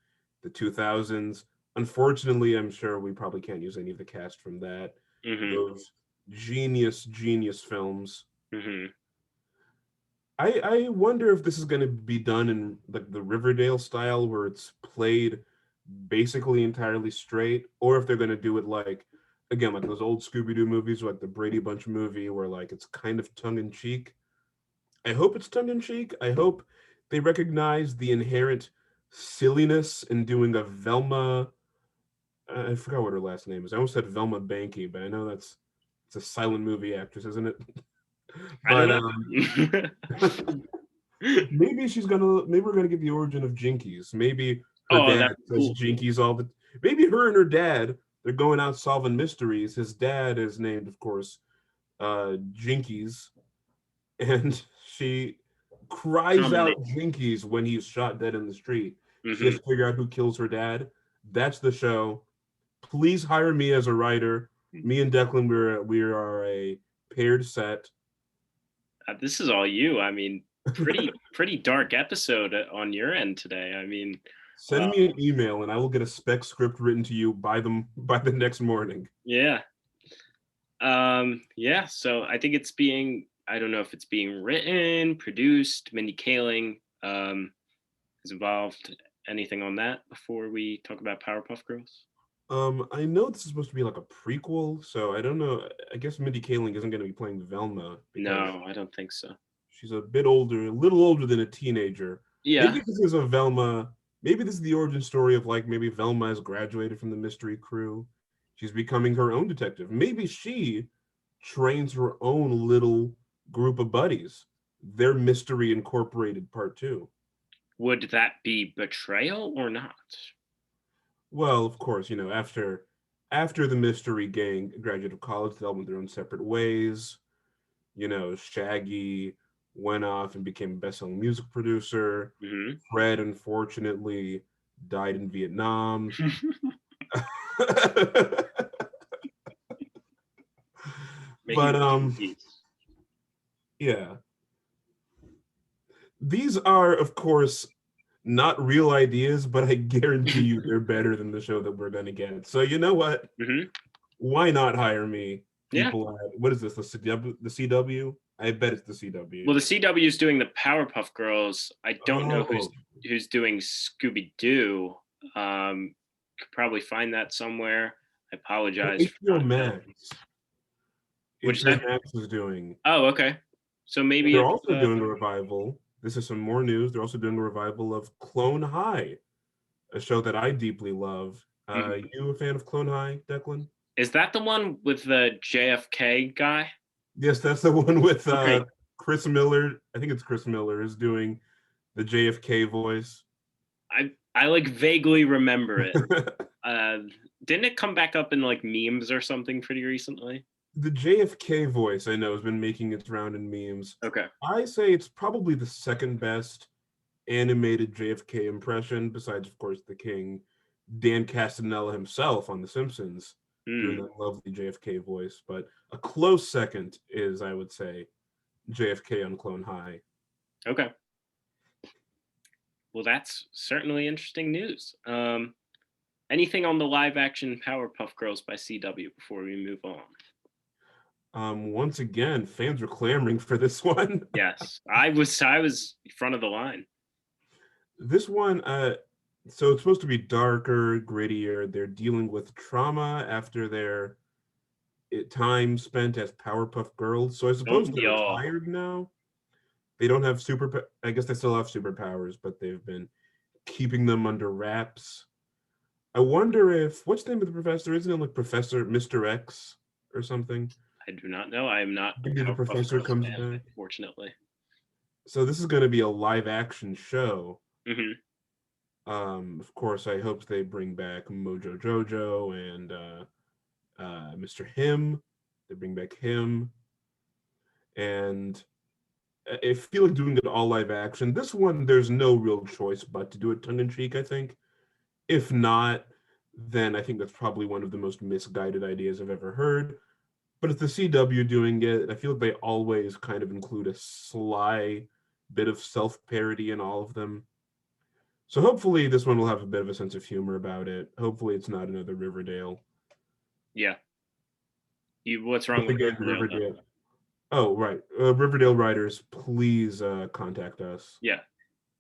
the 2000s. Unfortunately, I'm sure we probably can't use any of the cast from that. Hmm. Those genius films. Hmm. I wonder if this is going to be done in like the Riverdale style where it's played basically entirely straight, or if they're going to do it like again like those old Scooby Doo movies, like the Brady Bunch movie, where like it's kind of tongue in cheek. I hope it's tongue in cheek. I hope they recognize the inherent silliness in doing a Velma. I forgot what her last name is. I almost said Velma Banky, but I know it's a silent movie actress, isn't it? I don't But know. maybe we're gonna get the origin of Jinkies. Maybe her Oh, dad that'd be says cool. Jinkies all the maybe her and her dad they're going out solving mysteries. His dad is named, of course, Jinkies, and she cries Combination. out Jinkies when he's shot dead in the street. She has Hmm. to figure out who kills her dad. That's the show. Please hire me as a writer. Me and Declan, we are a paired set. This is all you. I mean, pretty dark episode on your end today. I mean, uh, Send me an email and I will get a spec script written to you by the next morning. yeah. Yeah. So I think it's being. I don't know if it's being written, produced. Mindy Kaling is involved. Anything on that before we talk about Powerpuff Girls? I know this is supposed to be like a prequel, so I don't know. I guess Mindy Kaling isn't going to be playing Velma because No, I don't think so. she's a bit older, a little older than a teenager. Yeah. Maybe this is a Velma. Maybe this is the origin story of like maybe Velma has graduated from the mystery crew. She's becoming her own detective. Maybe she trains her own little group of buddies. their Mystery Incorporated Part 2. Would that be betrayal or not? Well, of course, after the Mystery Gang graduated college, they all went their own separate ways. Shaggy went off and became a best-selling music producer. Mm-hmm. Fred, unfortunately, died in Vietnam. But yeah. These are, of course, not real ideas, but I guarantee you they're better than the show that we're gonna get. So you know what? Mm-hmm. Why not hire me? Yeah. People at what is this? The CW? I bet it's the CW. Well, the CW is doing the Powerpuff Girls. I don't know Oh. who's doing Scooby Doo. Could probably find that somewhere. I apologize. HBO Max. Which HBO Max is doing. Oh, okay. So maybe They're also doing a revival. This is some more news. They're also doing a revival of Clone High, a show that I deeply love. You a fan of Clone High, Declan? Is that the one with the JFK guy? Yes, that's the one with Chris Miller. I think it's Chris Miller is doing the JFK voice. I like vaguely remember it. Didn't it come back up in like memes or something pretty recently? The JFK voice, I know, has been making its round in memes. Okay. I say it's probably the second best animated JFK impression, besides, of course, the king, Dan Castellaneta himself on The Simpsons, doing that lovely JFK voice. But a close second is, I would say, JFK on Clone High. Okay. Well, that's certainly interesting news. Anything on the live action Powerpuff Girls by CW before we move on? Once again, fans are clamoring for this one. Yes, I was front of the line. This one, so it's supposed to be darker, grittier. They're dealing with trauma after their time spent as Powerpuff Girls. So I suppose they're retired now. They don't have I guess they still have superpowers, but they've been keeping them under wraps. I wonder if, what's the name of the professor? Isn't it like Professor Mr. X or something? I do not know. I am not. Maybe the professor comes back. Unfortunately. So this is going to be a live action show. Mm-hmm. Of course, I hope they bring back Mojo Jojo and Mr. Him. They bring back him. And I feel like doing it all live action. This one, there's no real choice but to do it tongue-in-cheek, I think. If not, then I think that's probably one of the most misguided ideas I've ever heard. But it's the CW doing it. I feel like they always kind of include a sly bit of self-parody in all of them. So hopefully this one will have a bit of a sense of humor about it. Hopefully it's not another Riverdale. Yeah. What's wrong with Riverdale? Oh, right. Riverdale writers, please contact us. Yeah.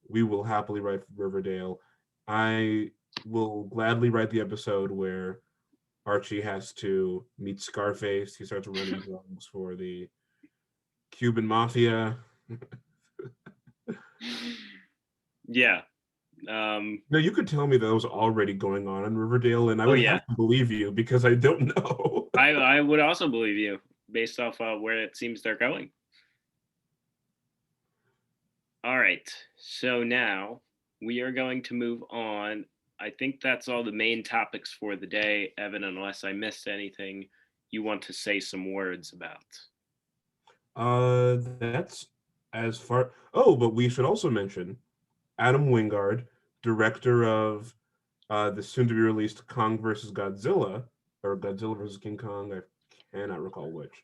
We will happily write for Riverdale. I will gladly write the episode where Archie has to meet Scarface. He starts running drugs for the Cuban mafia. Yeah. No, you could tell me that was already going on in Riverdale, and I would have to believe you because I don't know. I would also believe you based off where it seems they're going. All right. So now we are going to move on. I think that's all the main topics for the day, Evan, unless I missed anything you want to say some words about. That's as far. Oh, but we should also mention Adam Wingard, director of the soon-to-be-released Kong vs. Godzilla, or Godzilla vs. King Kong, I cannot recall which,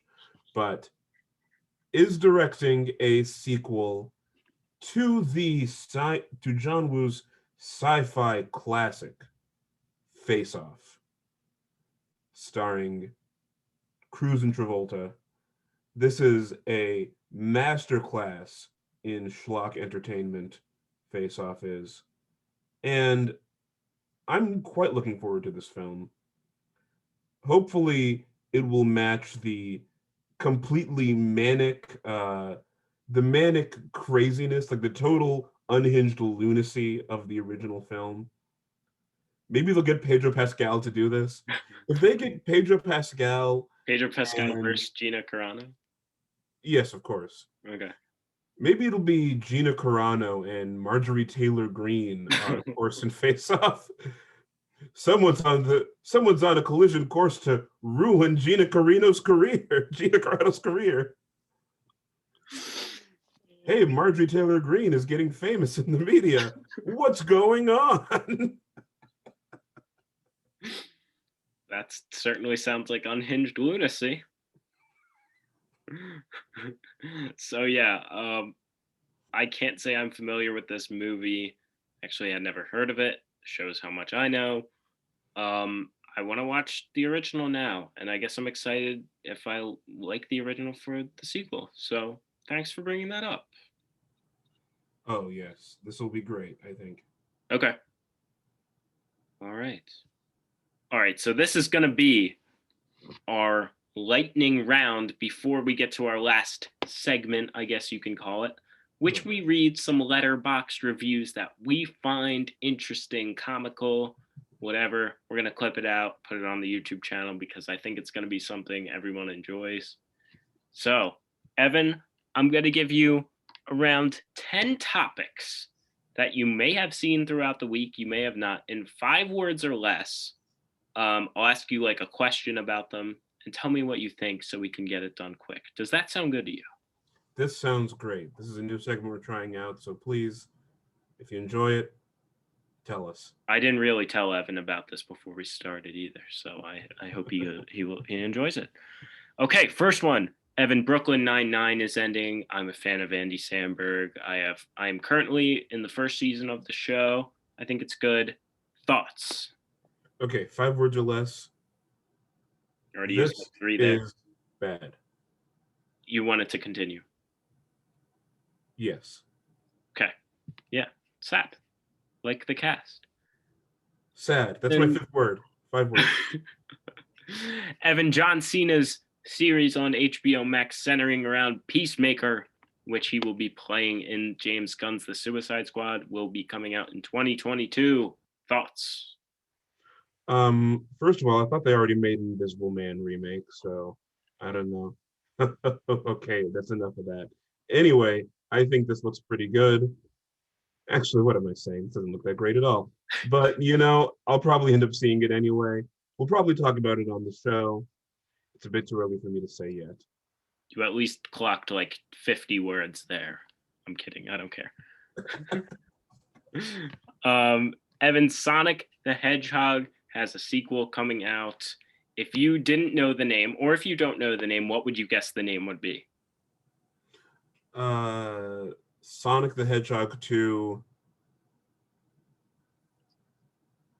but is directing a sequel to John Woo's sci-fi classic Face Off, starring Cruise and Travolta. This is a masterclass in schlock entertainment, Face Off is. And I'm quite looking forward to this film. Hopefully, it will match the completely manic, the manic craziness, like the total unhinged lunacy of the original film. Maybe they'll get Pedro Pascal to do this. If they get Pedro Pascal versus Gina Carano? Yes, of course. Okay. Maybe it'll be Gina Carano and Marjorie Taylor Greene on a course in Face Off. Someone's on a collision course to ruin Gina Carano's career. Gina Carano's career. Hey, Marjorie Taylor Greene is getting famous in the media. What's going on? That certainly sounds like unhinged lunacy. So yeah, I can't say I'm familiar with this movie. Actually, I'd never heard of it. Shows how much I know. I want to watch the original now, and I guess I'm excited if I like the original for the sequel. So thanks for bringing that up. Oh, yes. This will be great, I think. Okay. All right. All right. So this is going to be our lightning round before we get to our last segment, I guess you can call it, which we read some Letterboxd reviews that we find interesting, comical, whatever. We're going to clip it out, put it on the YouTube channel because I think it's going to be something everyone enjoys. So, Evan, I'm going to give you around 10 topics that you may have seen throughout the week, you may have not, in 5 words or less. I'll ask you like a question about them and tell me what you think so we can get it done quick. Does that sound good to you? This sounds great. This is a new segment we're trying out, so please, if you enjoy it, tell us. I didn't really tell Evan about this before we started either, so I hope he enjoys it. Okay, first one. Evan, Brooklyn Nine-Nine is ending. I'm a fan of Andy Samberg. I am currently in the first season of the show. I think it's good. Thoughts? Okay, 5 words or less. Already This used 3 there. is bad. You want it to continue? Yes. Okay. Yeah. Sad. Like the cast. Sad. That's my 5th word. 5 words. Evan, John Cena's series on HBO Max centering around Peacemaker, which he will be playing in James Gunn's The Suicide Squad, will be coming out in 2022. Thoughts? First of all, I thought they already made an Invisible Man remake, so I don't know. Okay, that's enough of that. Anyway, I think this looks pretty good. Actually, what am I saying? It doesn't look that great at all. But, I'll probably end up seeing it anyway. We'll probably talk about it on the show. It's a bit too early for me to say yet. You at least clocked like 50 words there. I'm kidding. I don't care. Evan, Sonic the Hedgehog has a sequel coming out. If you didn't know the name, or if you don't know the name, what would you guess the name would be? Sonic the Hedgehog 2.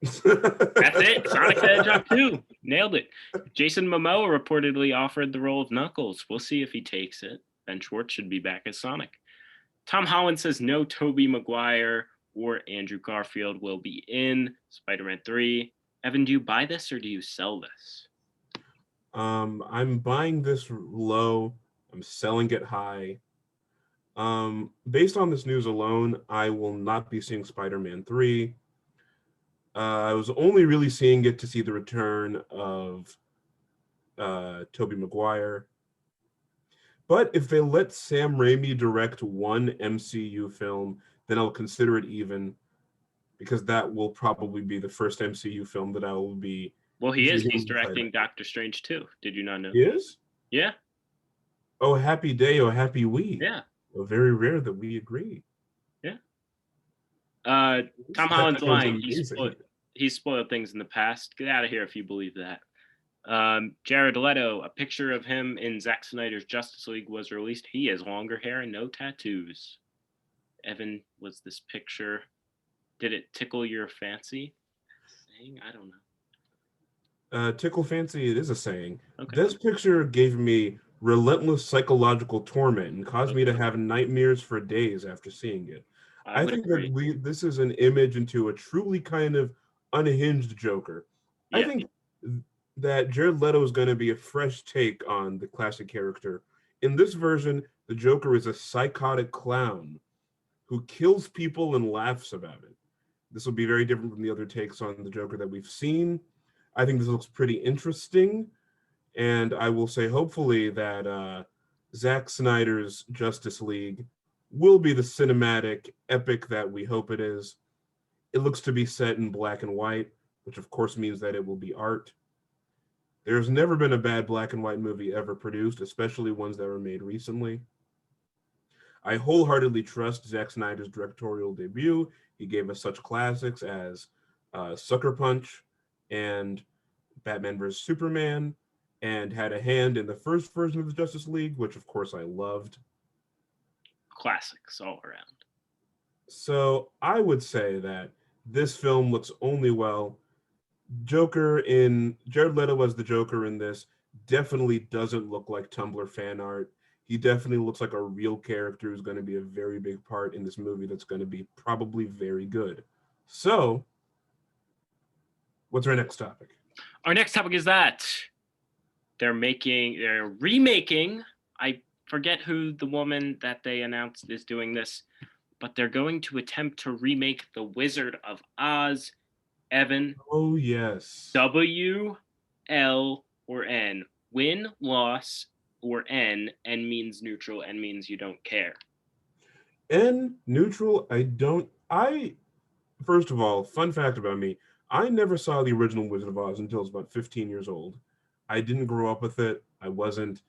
That's it. Sonic the Hedgehog 2. Nailed it. Jason Momoa reportedly offered the role of Knuckles. We'll see if he takes it. Ben Schwartz should be back as Sonic. Tom Holland says no Tobey Maguire or Andrew Garfield will be in Spider-Man 3. Evan, do you buy this or do you sell this? I'm buying this low. I'm selling it high. Based on this news alone, I will not be seeing Spider-Man 3. I was only really seeing it to see the return of Tobey Maguire. But if they let Sam Raimi direct one MCU film, then I'll consider it even, because that will probably be the first MCU film that I will be. Well, he is. He's directing Doctor Strange 2. Did you not know? He is? Yeah. Oh, happy day, oh, happy we. Yeah. Well, very rare that we agree. Yeah. Tom Holland's lying. He's spoiled things in the past. Get out of here if you believe that. Jared Leto, a picture of him in Zack Snyder's Justice League was released. He has longer hair and no tattoos. Evan, was this picture, did it tickle your fancy? Saying? I don't know. Tickle fancy, it is a saying. Okay. This picture gave me relentless psychological torment and caused me to have nightmares for days after seeing it. I think agree. that this is an image into a truly kind of unhinged Joker. Yeah. I think that Jared Leto is going to be a fresh take on the classic character. In this version, the Joker is a psychotic clown who kills people and laughs about it. This will be very different from the other takes on the Joker that we've seen. I think this looks pretty interesting. And I will say, hopefully, that Zack Snyder's Justice League will be the cinematic epic that we hope it is. It looks to be set in black and white, which of course means that it will be art. There's never been a bad black and white movie ever produced, especially ones that were made recently. I wholeheartedly trust Zack Snyder's directorial debut. He gave us such classics as Sucker Punch and Batman vs. Superman, and had a hand in the first version of the Justice League, which of course I loved. Classics all around. So I would say that this film looks only well. Jared Leto as the Joker in this definitely doesn't look like Tumblr fan art. He definitely looks like a real character who's going to be a very big part in this movie that's going to be probably very good. So, what's our next topic? Our next topic is that they're remaking, I forget who the woman that they announced is doing this, but they're going to attempt to remake The Wizard of Oz. Evan. Oh, yes. W, L, or N. Win, loss, or N. N means neutral. N means you don't care. N, neutral, first of all, fun fact about me, I never saw the original Wizard of Oz until I was about 15 years old. I didn't grow up with it. I wasn't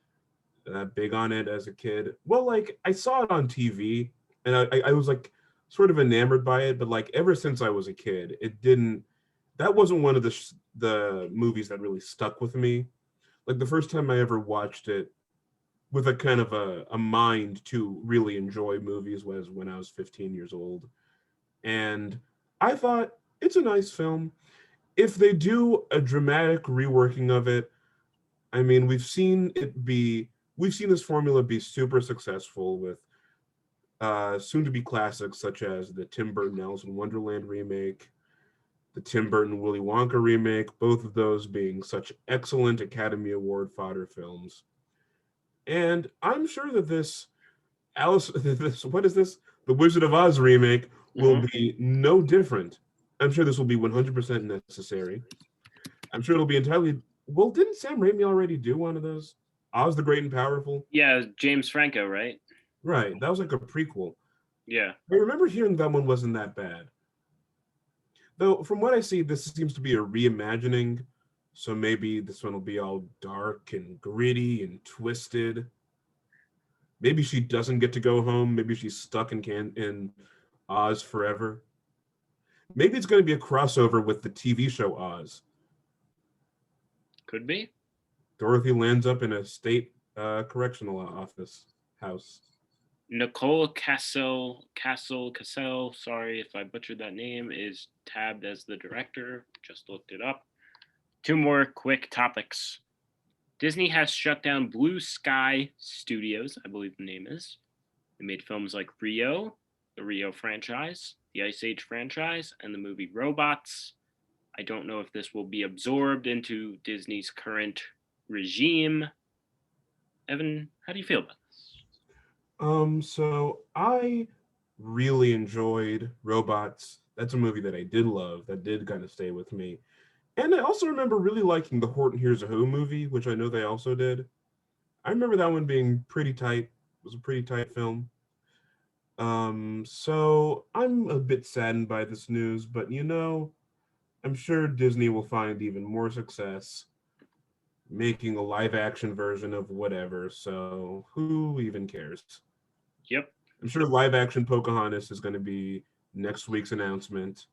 that big on it as a kid. Well, like, I saw it on TV, and I was, like, sort of enamored by it, but, like, ever since I was a kid, that wasn't one of the movies that really stuck with me. Like, the first time I ever watched it with a kind of a mind to really enjoy movies was when I was 15 years old. And I thought, it's a nice film. If they do a dramatic reworking of it, I mean, we've seen this formula be super successful with soon-to-be classics such as the Tim Burton Alice in Wonderland remake, the Tim Burton Willy Wonka remake, both of those being such excellent Academy Award fodder films. And I'm sure that The Wizard of Oz remake will be no different. I'm sure this will be 100% necessary. I'm sure it'll be entirely... Well, didn't Sam Raimi already do one of those? Oz the Great and Powerful? Yeah, James Franco, right? Right, that was like a prequel. Yeah. I remember hearing that one wasn't that bad. Though, from what I see, this seems to be a reimagining, so maybe this one will be all dark and gritty and twisted. Maybe she doesn't get to go home. Maybe she's stuck in Oz forever. Maybe it's going to be a crossover with the TV show Oz. Could be. Dorothy lands up in a state correctional house. Nicole Cassell, sorry if I butchered that name, is tabbed as the director. Just looked it up. 2 more quick topics. Disney has shut down Blue Sky Studios, I believe the name is. They made films like Rio, the Rio franchise, the Ice Age franchise, and the movie Robots. I don't know if this will be absorbed into Disney's current regime. Evan, how do you feel about this? So I really enjoyed Robots. That's a movie that I did love, that did kind of stay with me. And I also remember really liking the Horton Hears a Who movie, which I know they also did. I remember that one being pretty tight. It was a pretty tight film. So I'm a bit saddened by this news, but I'm sure Disney will find even more success making a live action version of whatever, so who even cares? Yep. I'm sure live action Pocahontas is going to be next week's announcement,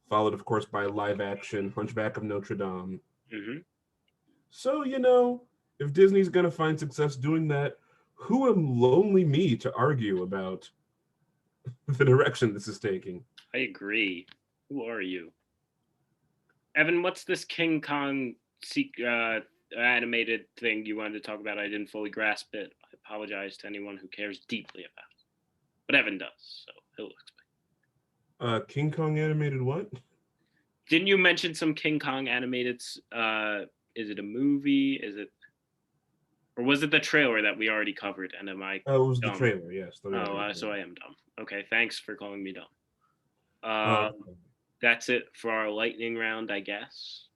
followed, of course, by live action Hunchback of Notre Dame. So, if Disney's going to find success doing that, who am lonely me to argue about the direction this is taking? I agree. Who are you? Evan, what's this King Kong animated thing you wanted to talk about? I didn't fully grasp it. I apologize to anyone who cares deeply about it. But Evan does, so he'll explain. King Kong animated what? Didn't you mention some King Kong animated? Is it a movie? Or was it the trailer that we already covered? And am I? Oh, it was dumb? The trailer. Yes. So I am dumb. Okay, thanks for calling me dumb. Okay. That's it for our lightning round, I guess.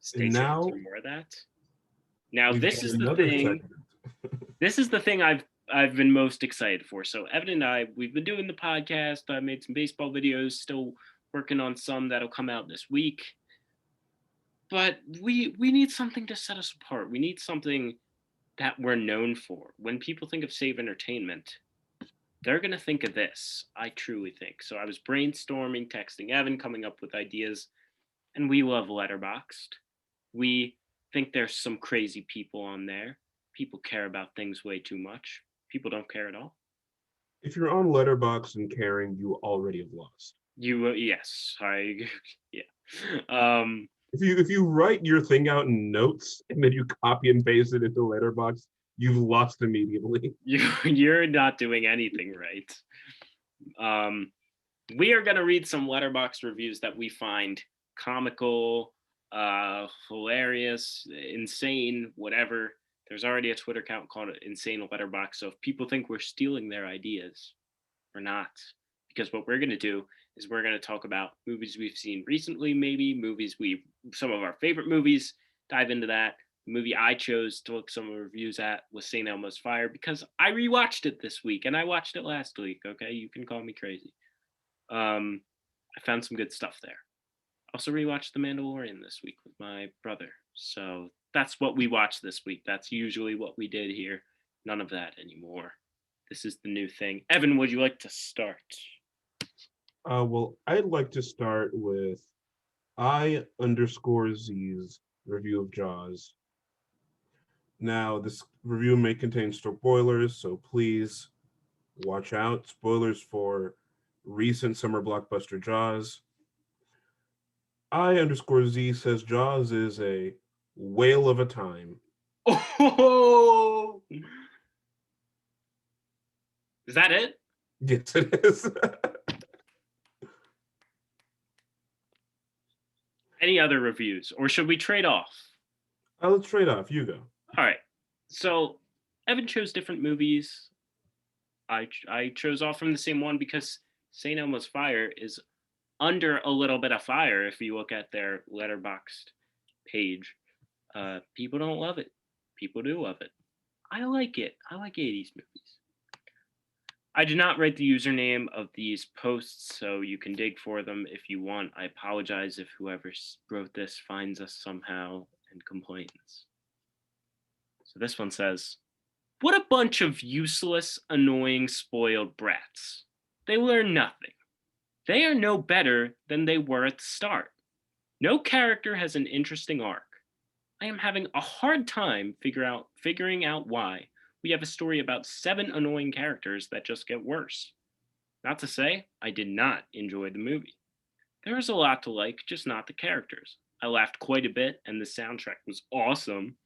Stay tuned for more of that. Now, this is the thing. This is the thing I've I've been most excited for. So Evan and I, we've been doing the podcast. I made some baseball videos, still working on some that'll come out this week. But we need something to set us apart. We need something that we're known for. When people think of Save Entertainment, they're going to think of this. I truly think. So I was brainstorming, texting Evan, coming up with ideas, and we love Letterboxd. We think there's some crazy people on there. People care about things way too much. People don't care at all. If you're on Letterboxd and caring, you already have lost. Yes, yeah. Um, If you write your thing out in notes and then you copy and paste it into Letterboxd, you've lost immediately. you're not doing anything right. We are going to read some Letterboxd reviews that we find comical, hilarious, insane, whatever. There's already a Twitter account called Insane Letterboxd. So if people think we're stealing their ideas, we're not. Because what we're going to do is we're going to talk about movies we've seen recently, maybe some of our favorite movies, dive into that. The movie I chose to look some reviews at was St. Elmo's Fire because I rewatched it this week and I watched it last week. Okay, you can call me crazy. I found some good stuff there. Also rewatched The Mandalorian this week with my brother. So that's what we watched this week. That's usually what we did here. None of that anymore. This is the new thing. Evan, would you like to start? Well, I'd like to start with I_Z's review of Jaws. Now, this review may contain spoilers, so please watch out. Spoilers for recent summer blockbuster Jaws. I_Z says Jaws is a whale of a time. Oh, is that it? Yes, it is. Any other reviews, or should we trade off? Let's trade off. You go. All right. So Evan chose different movies. I chose off from the same one because St. Elmo's Fire is under a little bit of fire if you look at their Letterboxd page. People don't love it. People do love it. I like it. I like 80s movies. I did not write the username of these posts, so you can dig for them if you want. I apologize if whoever wrote this finds us somehow and complains. So this one says, "What a bunch of useless, annoying, spoiled brats. They learn nothing. They are no better than they were at the start. No character has an interesting arc. I am having a hard time figuring out why we have a story about 7 annoying characters that just get worse. Not to say I did not enjoy the movie. There is a lot to like, just not the characters. I laughed quite a bit, and the soundtrack was awesome.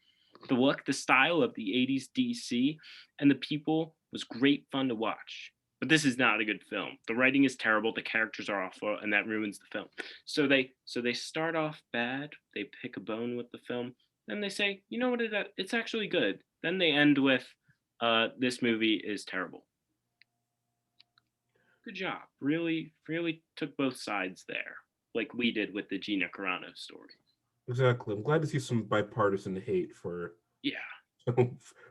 The look, the style of the 80s DC, and the people was great fun to watch. But this is not a good film. The writing is terrible, the characters are awful, and that ruins the film. So they start off bad, they pick a bone with the film, then they say, you know what, it's actually good. Then they end with, this movie is terrible. Good job. Really, really took both sides there, like we did with the Gina Carano story. Exactly. I'm glad to see some bipartisan hate for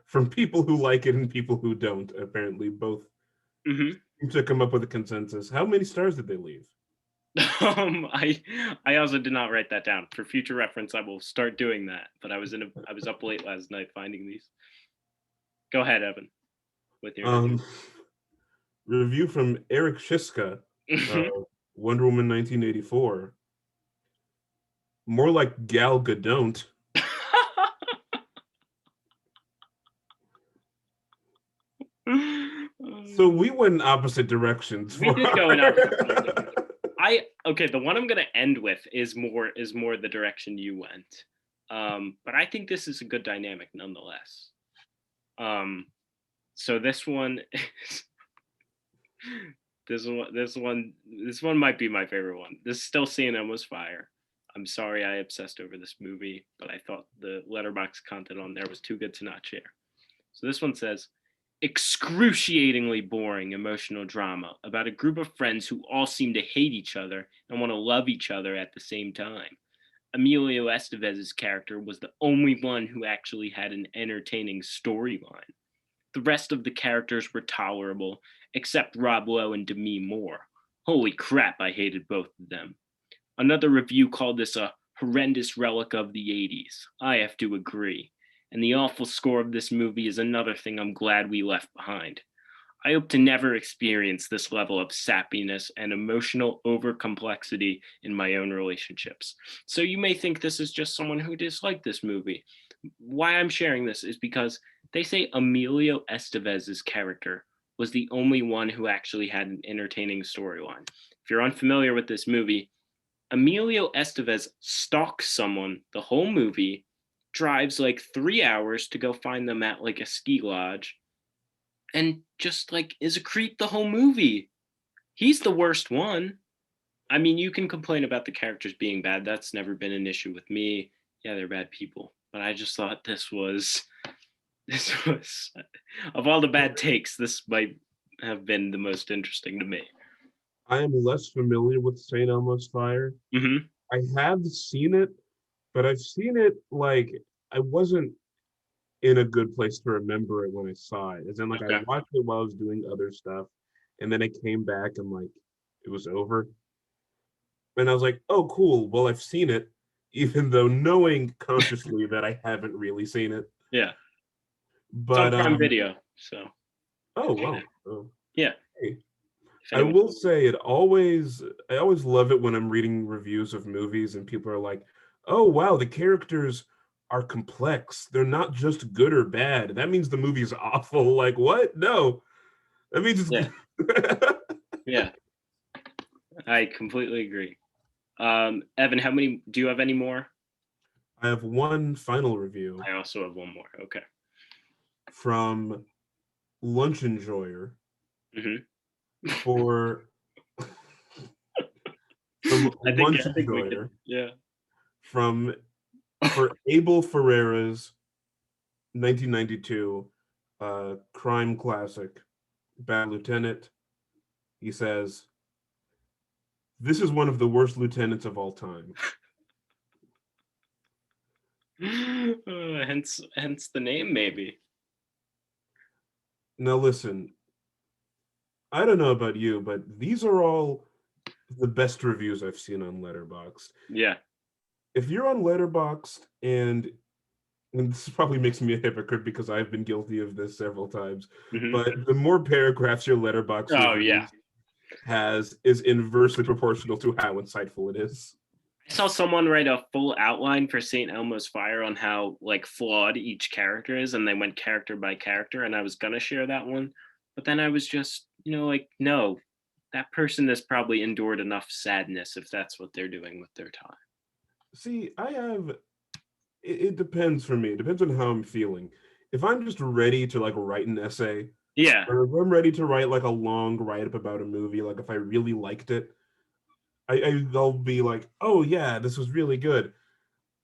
from people who like it and people who don't. Apparently, both to come up with a consensus. How many stars did they leave? I also did not write that down. For future reference, I will start doing that. But I was up late last night finding these. Go ahead, Evan, with your review from Eric Shiska, Wonder Woman 1984. More like Gal Gadot. So we went in opposite directions. We did go in opposite directions. The one I'm gonna end with is more the direction you went. But I think this is a good dynamic nonetheless. So this one this one might be my favorite one. This is still St. Elmo's Fire. I'm sorry I obsessed over this movie, but I thought the Letterboxd content on there was too good to not share. So this one says, excruciatingly boring emotional drama about a group of friends who all seem to hate each other and want to love each other at the same time. Emilio Estevez's character was the only one who actually had an entertaining storyline. The rest of the characters were tolerable, except Rob Lowe and Demi Moore. Holy crap, I hated both of them. Another review called this a horrendous relic of the 80s. I have to agree. And the awful score of this movie is another thing I'm glad we left behind. I hope to never experience this level of sappiness and emotional overcomplexity in my own relationships. So you may think this is just someone who disliked this movie. Why I'm sharing this is because they say Emilio Estevez's character was the only one who actually had an entertaining storyline. If you're unfamiliar with this movie, Emilio Estevez stalks someone the whole movie, drives like 3 hours to go find them at like a ski lodge, and just like is a creep the whole movie. He's the worst one. I mean, you can complain about the characters being bad. That's never been an issue with me. Yeah, they're bad people. But I just thought this was of all the bad takes, this might have been the most interesting to me. I am less familiar with St. Elmo's Fire. Mm-hmm. I have seen it, but I've seen it like I wasn't in a good place to remember it when I saw it. As in, like, I Okay. watched it while I was doing other stuff, and then I came back and like it was over. And I was like, oh, cool. Well, I've seen it, even though knowing consciously that I haven't really seen it. Yeah. It's on But Prime Video, so oh wow. Oh, yeah. hey. If I anyone, will say I always love it when I'm reading reviews of movies and people are like, "Oh wow, the characters are complex. They're not just good or bad. That means the movie's awful." Like, what? No. That means yeah, it's yeah, I completely agree. Evan, how many do you have any more? I have one final review I also have one more. Okay. from Lunch Enjoyer Mm-hmm. for from Lunch I think we could. Enjoyer Yeah. from for Abel Ferreira's 1992 crime classic, Bad Lieutenant. He says, "This is one of the worst lieutenants of all time." Hence the name, maybe. Now listen, I don't know about you, but these are all the best reviews I've seen on Letterboxd. Yeah. If you're on Letterboxd and this probably makes me a hypocrite because I've been guilty of this several times, Mm-hmm. but the more paragraphs your Letterboxd Oh review yeah. has is inversely proportional to how insightful it is. I saw someone write a full outline for St. Elmo's Fire on how like flawed each character is, and they went character by character, and I was gonna share that one, but then I was just, like, no, that person has probably endured enough sadness if that's what they're doing with their time. See, it depends for me. It depends on how I'm feeling. If I'm just ready to like write an essay, Yeah. or if I'm ready to write like a long write up about a movie, like if I really liked it, I'll be like, oh yeah, this was really good.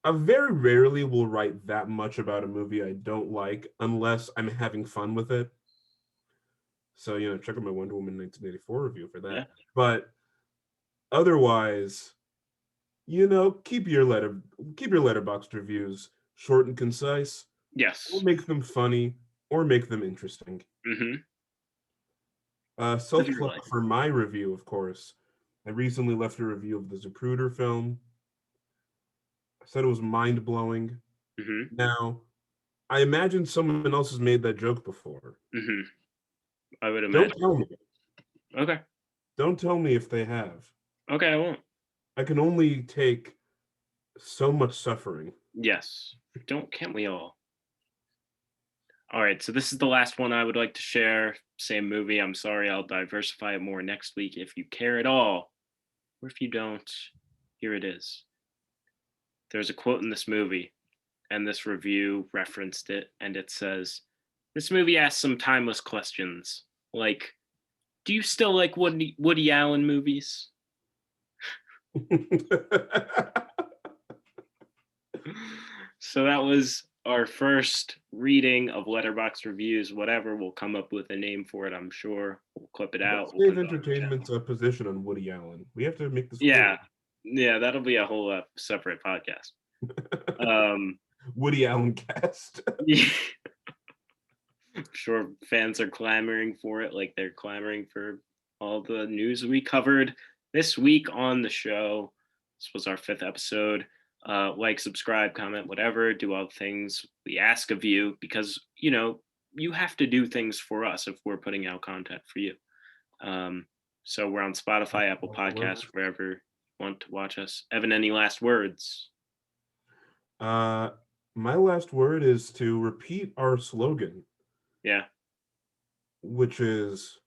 I very rarely will write that much about a movie I don't like unless I'm having fun with it. So, check out my Wonder Woman 1984 review for that. Yeah. But otherwise, keep your Letterboxd reviews short and concise, Yes. or make them funny, or make them interesting. Mm-hmm. Self-plug for my review, of course. I recently left a review of the Zapruder film. I said it was mind-blowing. Mm-hmm. Now, I imagine someone else has made that joke before. Mm-hmm. I would imagine. Don't tell me. Okay. Don't tell me if they have. Okay, I won't. I can only take so much suffering. Yes. Can't we all? All right, so this is the last one I would like to share. Same movie. I'm sorry, I'll diversify it more next week if you care at all. Or if you don't, here it is. There's a quote in this movie, and this review referenced it, and it says, "This movie asks some timeless questions, like, do you still like Woody Allen movies?" So that was our first reading of Letterboxd reviews. Whatever, we'll come up with a name for it, I'm sure. We'll clip it out. Let's save Entertainment's position on Woody Allen. We have to make this clear. Yeah, that'll be a whole separate podcast. Woody Allen cast. Yeah. I'm sure fans are clamoring for it, like they're clamoring for all the news we covered this week on the show. This was our 5th episode. Like, subscribe, comment, whatever. Do all the things we ask of you because, you have to do things for us if we're putting out content for you. So we're on Spotify, Apple Podcasts, wherever you want to watch us. Evan, any last words? My last word is to repeat our slogan. Yeah. Which is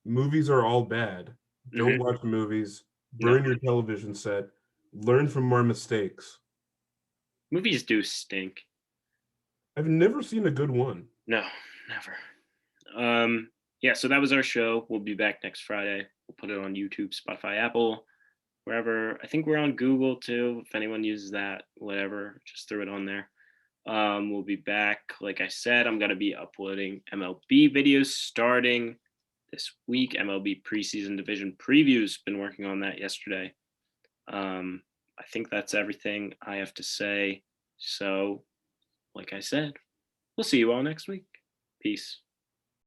movies are all bad. Don't Mm-hmm. watch movies. No, Burn your television set. Learn from our mistakes. movies do stink. I've never seen a good one. No, never. Yeah, so that was our show. We'll be back next Friday. We'll put it on YouTube, Spotify, Apple, wherever. I think we're on Google too. If anyone uses that, whatever, just throw it on there. We'll be back. Like I said, I'm gonna be uploading MLB videos starting this week. MLB preseason division previews. Been working on that yesterday. I think that's everything I have to say. So, like I said, we'll see you all next week. Peace.